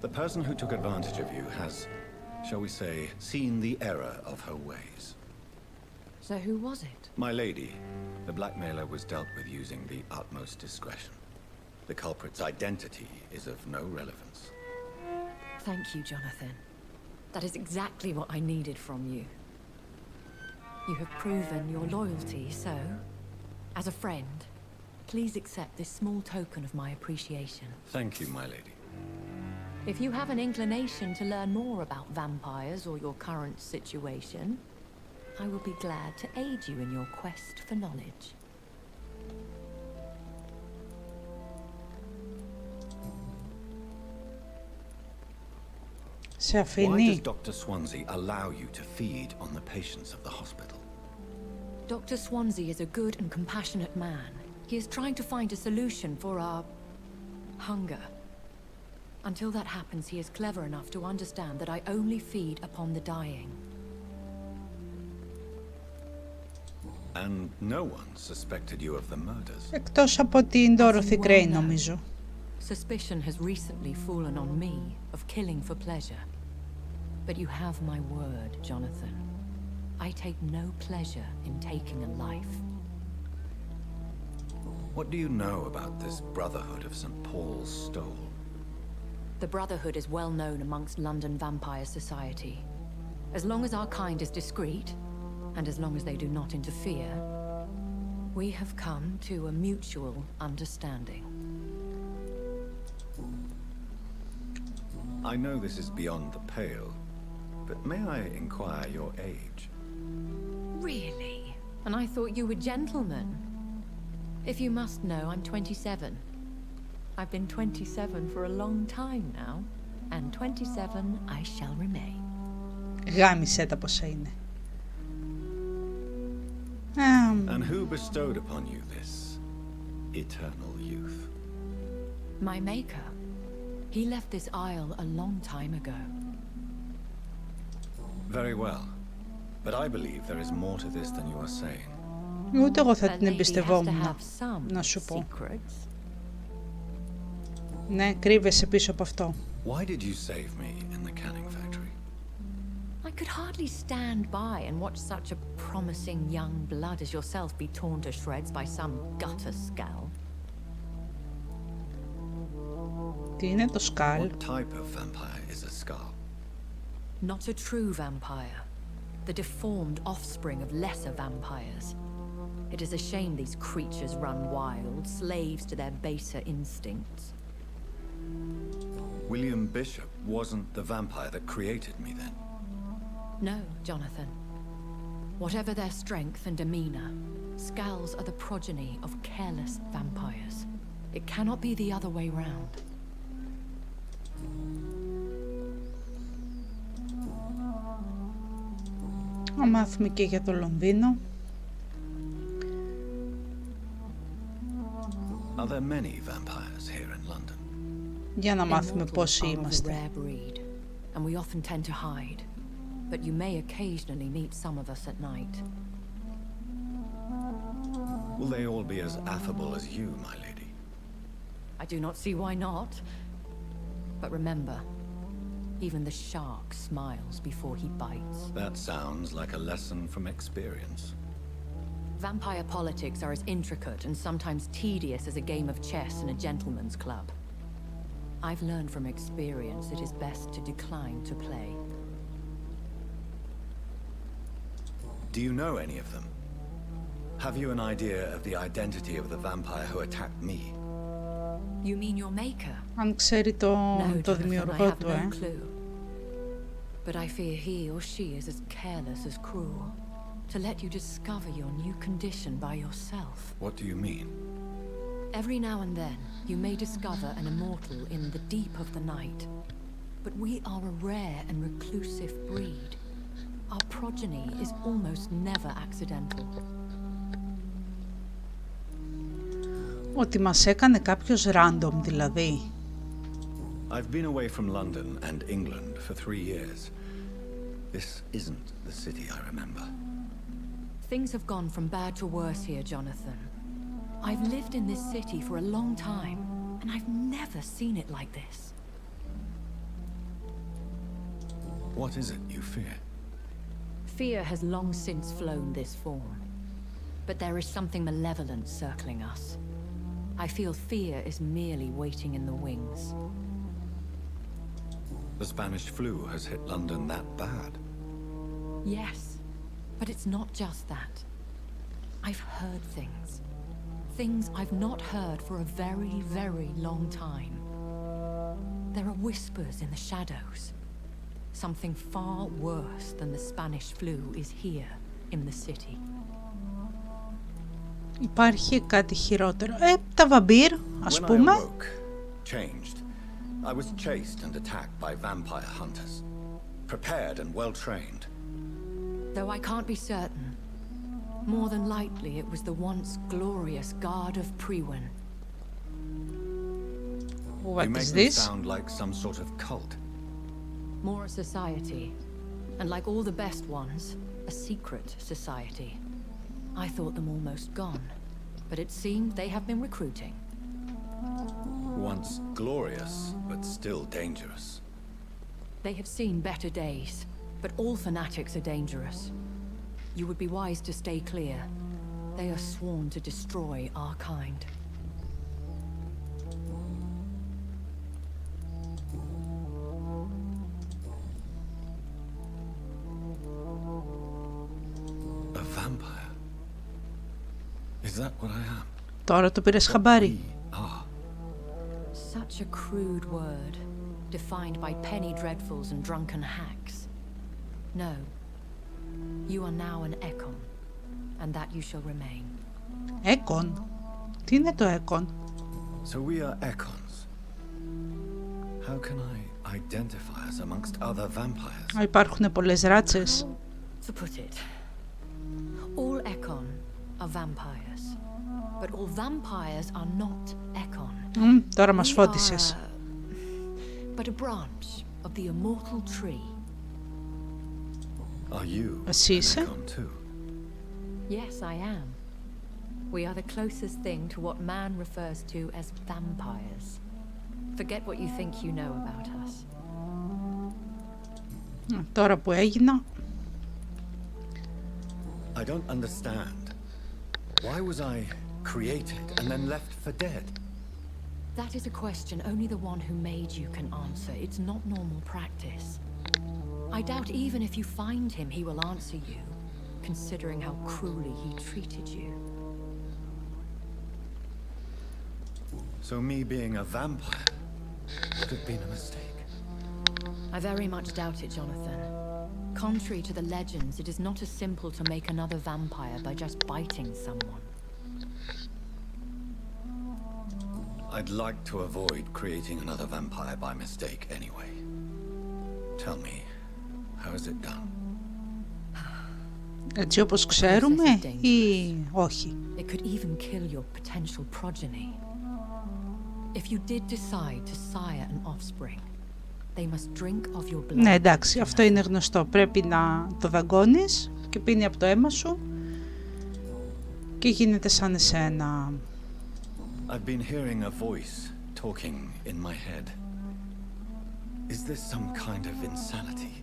The person who took advantage of you has, shall we say, seen the error of her ways. So who was it? My lady, the blackmailer was dealt with using the utmost discretion. The culprit's identity is of no relevance. Thank you, Jonathan. That is exactly what I needed from you. You have proven your loyalty, so, as a friend, please accept this small token of my appreciation. Thank you, my lady. If you have an inclination to learn more about vampires or your current situation, I will be glad to aid you in your quest for knowledge. Why does Dr. Swansea allow you to feed on the patients of the hospital? Dr. Swansea is a good and compassionate man. He is trying to find a solution for our hunger. Until that happens, he is clever enough to understand that I only feed upon the dying. And no one suspected you of the murders. Εκτός από την Dorothy Gray, νομίζω. Suspicion has recently fallen on me of killing for pleasure. But you have my word, Jonathan. I take no pleasure in taking a life. What do you know about this Brotherhood of St. Paul's Stole? The Brotherhood is well known amongst London Vampire Society. As long as our kind is discreet, and as long as they do not interfere, we have come to a mutual understanding. I know this is beyond the pale, but may I inquire your age? Really? And I thought you were gentlemen. If you must know, I'm 27. I've been 27 for a long time now, and 27 I shall remain. Γάμισε τα πόσα είναι. And who bestowed upon you this eternal youth? My maker. He left this isle a long time ago. Very well. But I believe there is more to this than you are saying. Ούτε εγώ θα την εμπιστευόμουν, να σου πω. Ναι, κρύβεσαι πίσω από αυτό. Why did you save me in the canning factory? I could hardly stand by and watch such a promising young blood as yourself be torn to shreds by some gutter skull. Τι είναι το skull? What type of vampire is a skull? Not a true vampire. The deformed offspring of lesser vampires. It is a shame these creatures run wild, slaves to their baser instincts. William Bishop wasn't the vampire that created me then? No, Jonathan. Whatever their strength and demeanor, skulls are the progeny of careless vampires. It cannot be the other way round. Να μάθουμε και για το Λονδίνο. Are there many vampires here in London? Για να μάθουμε πόσοι είμαστε. And we often tend to hide, but you may occasionally meet some of us at night. Will they all be as affable as you, my lady? I do not see why not. But remember, even the shark smiles before he bites. That sounds like a lesson from experience. Vampire politics are as intricate and sometimes tedious as a game of chess in a gentleman's club. I've learned from experience it is best to decline to play. Do you know any of them? Have you an idea of the identity of the vampire who attacked me? You mean your maker? Αν ξέρει το No, Jonathan, I δημιουργό have του, no clue. But I fear he or she is as careless as cruel. To let you discover your new condition by yourself. What do you mean? Every now and then, you may discover an immortal in the deep of the night. But we are a rare and reclusive breed. Our progeny is almost never accidental. Ότι μας έκανε κάποιος random δηλαδή. I've been away from London and England for 3 years. This isn't the city I remember. Things have gone from bad to worse here, Jonathan. I've lived in this city for a long time, and I've never seen it like this. What is it you fear? Fear has long since flown this form. But there is something malevolent circling us. I feel fear is merely waiting in the wings. The Spanish flu has hit London that bad. Yes, but it's not just that. I've heard things. Things I've not heard for a very, very long time. There are whispers in the shadows. Something far worse than the Spanish flu is here in the city. Υπάρχει κάτι χειρότερο. Τα βαμπύρ, ας When πούμε. I awoke, changed. I was chased and attacked by vampire hunters. Prepared and well trained. Though I can't be certain, more than likely it was the once glorious Guard of Priwen. What They is make this? them sound like some sort of cult. More a society, and like all the best ones, a secret society. I thought them almost gone, but it seemed they have been recruiting. Once glorious, but still dangerous. They have seen better days, but all fanatics are dangerous. You would be wise to stay clear. They are sworn to destroy our kind. A vampire? Is that what I am? Τώρα το πήρες χαμπάρι. Ah, Such a crude word, defined by penny dreadfuls and drunken hacks. No. You are now an Ekon, and that you shall remain. Έκον. Τι είναι το έκον? so we are Ekons. How can I identify us amongst other vampires? Υπάρχουν πολλές ράτσες. To put it, all Ekon are vampires, but all vampires are not Ekon. Τώρα μας We φώτισες. are but a branch of the immortal tree. Are you Εσύ an είσαι? Ekon too? Yes, I am. We are the closest thing to what man refers to as vampires. Forget what you think you know about us. Τώρα που έγινα. I don't understand. Why was I created and then left for dead? That is a question only the one who made you can answer. It's not normal practice. I doubt even if you find him, he will answer you, considering how cruelly he treated you. So me being a vampire would have been a mistake. I very much doubt it, Jonathan. Contrary to the legends, it is not as simple to make another vampire by just biting someone. I'd like to avoid creating another vampire by mistake anyway. Tell me, how is it done? Έτσι όπως ξέρουμε ή όχι? It could even kill your potential progeny. If you did decide to sire an offspring, they must drink of your blood. Ναι, εντάξει, αυτό είναι γνωστό. Πρέπει να το δαγκώνεις και πίνει από το αίμα σου και γίνεται σαν εσένα. I've been hearing a voice talking in my head. Is this some kind of insanity?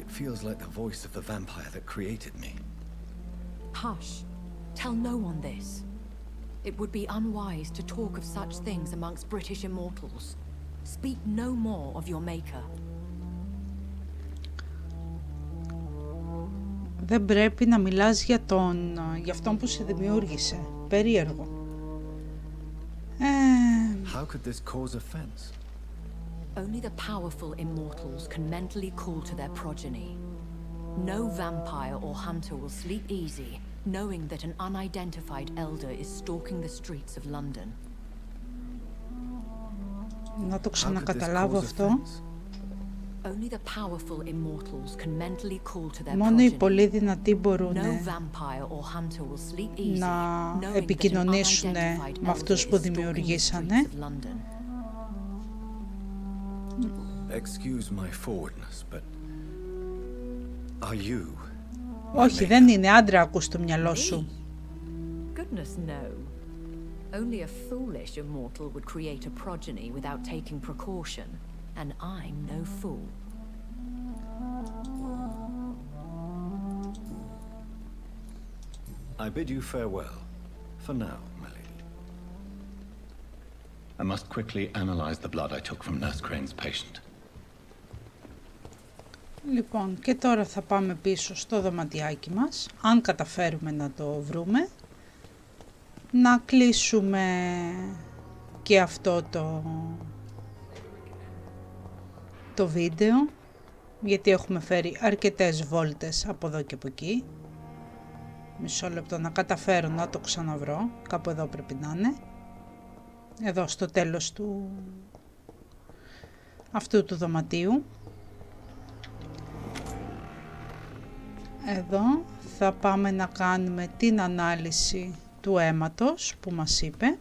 It feels like the voice of the vampire that created me. Hush. Tell no one this. It would be unwise to talk of such things amongst British immortals. Speak no more of your maker. Δεν πρέπει να μιλάς για αυτόν που σε δημιούργησε. Περίεργο. How could this cause offense? Only the powerful immortals can mentally call to their progeny. No vampire or hunter will sleep easy, knowing that an unidentified elder is stalking the streets of London. Να το ξανακαταλάβω αυτό. Only the powerful immortals can mentally call to their Μόνο οι progeny. πολύ δυνατοί μπορούν No vampire or hunter will sleep easy, να knowing that an επικοινωνήσουν unidentified με αυτούς elder που is stalking the δημιουργήσανε. streets of London. Excuse my forwardness, but are you? Όχι, δεν είναι, άντρα ακούς στο μυαλό σου. Goodness, no. Only a foolish immortal would create a progeny without taking precaution, and I'm no fool. I bid you farewell, for now, my lady. I must quickly analyze the blood I took from Nurse Crane's patient. Λοιπόν, και τώρα θα πάμε πίσω στο δωματιάκι μας, αν καταφέρουμε να το βρούμε. Να κλείσουμε και αυτό το βίντεο, γιατί έχουμε φέρει αρκετές βόλτες από εδώ και από εκεί. Μισό λεπτό να καταφέρω να το ξαναβρω, κάπου εδώ πρέπει να είναι. Εδώ στο τέλος αυτού του δωματίου. Εδώ θα πάμε να κάνουμε την ανάλυση του αίματος που μας είπε.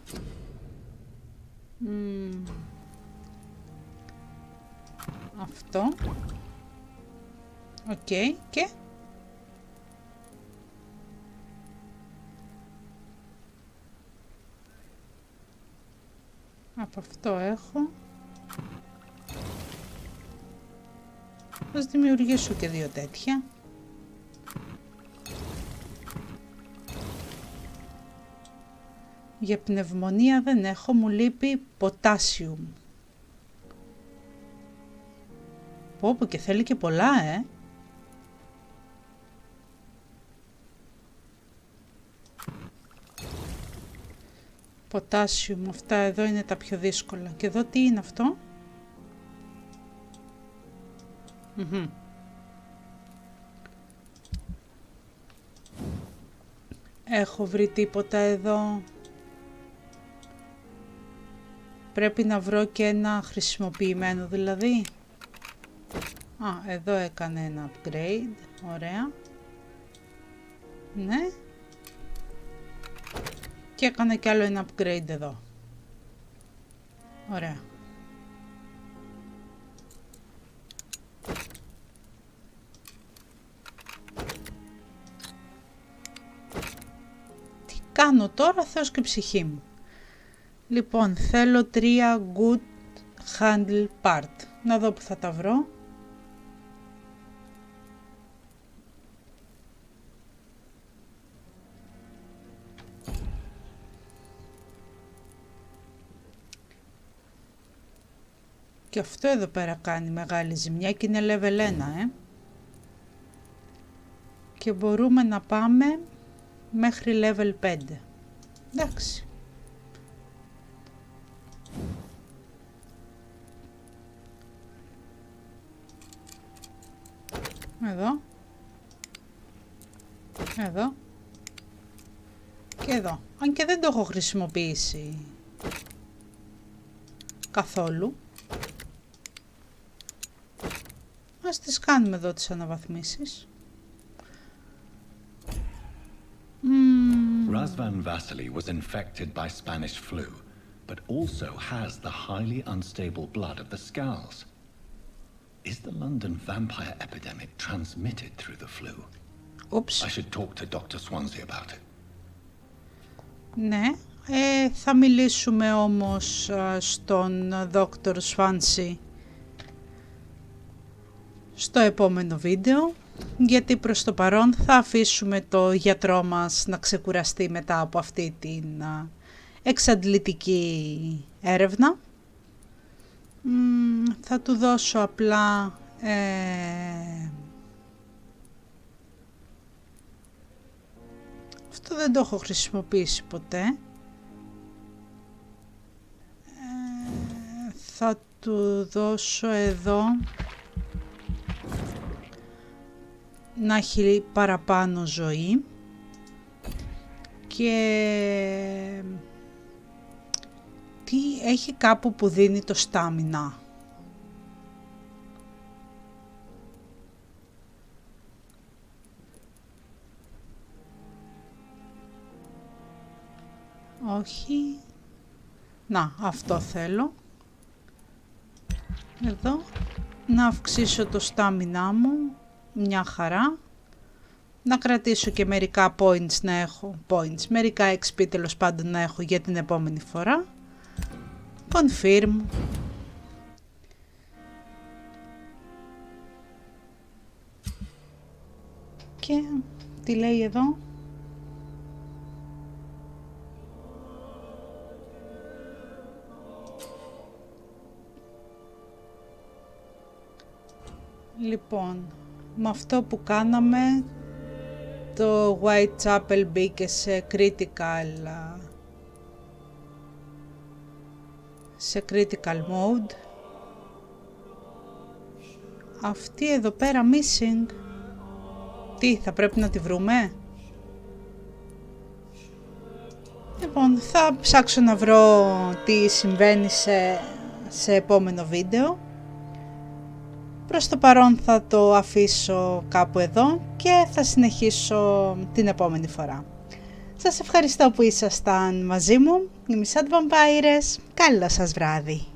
Αυτό. Οκ. Και από αυτό έχω. Ας δημιουργήσω και 2 τέτοια. Για πνευμονία δεν έχω, μου λείπει ποτάσιουμ. Πω και θέλει και πολλά, Ποτάσιουμ, αυτά εδώ είναι τα πιο δύσκολα. Και εδώ τι είναι αυτό? Έχω βρει τίποτα εδώ? Πρέπει να βρω και ένα χρησιμοποιημένο δηλαδή. Εδώ έκανε ένα upgrade. Ωραία. Ναι. Και έκανε κι άλλο ένα upgrade εδώ. Ωραία. Τι κάνω τώρα, Θεός και ψυχή μου. Λοιπόν, θέλω 3 good handle part. Να δω που θα τα βρω. Και αυτό εδώ πέρα κάνει μεγάλη ζημιά και είναι level 1, Και μπορούμε να πάμε μέχρι level 5. Εντάξει. Εδώ. Εδώ. Και εδώ. Αν και δεν το έχω χρησιμοποιήσει καθόλου. Ας τις κάνουμε εδώ τις αναβαθμίσεις. Razvan Vasily was infected by Spanish flu, but also has the highly unstable blood of the Skulls. Is the London vampire epidemic transmitted through the flu? Oops. I should talk to Dr. Swansea about it. Ναι, θα μιλήσουμε όμως στον Dr. Swansea στο επόμενο βίντεο, γιατί προς το παρόν θα αφήσουμε το γιατρό μας να ξεκουραστεί μετά από αυτή την εξαντλητική έρευνα. Θα του δώσω απλά αυτό δεν το έχω χρησιμοποιήσει ποτέ. Θα του δώσω εδώ να έχει παραπάνω ζωή και τι έχει κάπου που δίνει το στάμινα. Όχι. Να, αυτό θέλω. Εδώ να αυξήσω το στάμινά μου, μια χαρά. Να κρατήσω και μερικά points να έχω, μερικά XP τέλος πάντων να έχω για την επόμενη φορά. Confirm. Και τι λέει εδώ. Λοιπόν, με αυτό που κάναμε, το Whitechapel μπήκε σε critical mode. Αυτή εδώ πέρα missing. Τι, θα πρέπει να τη βρούμε? Λοιπόν, θα ψάξω να βρω τι συμβαίνει σε επόμενο βίντεο. Προς το παρόν θα το αφήσω κάπου εδώ και θα συνεχίσω την επόμενη φορά. Σας ευχαριστώ που ήσασταν μαζί μου. Είμαι σαν Vampyres. Καλό σας βράδυ.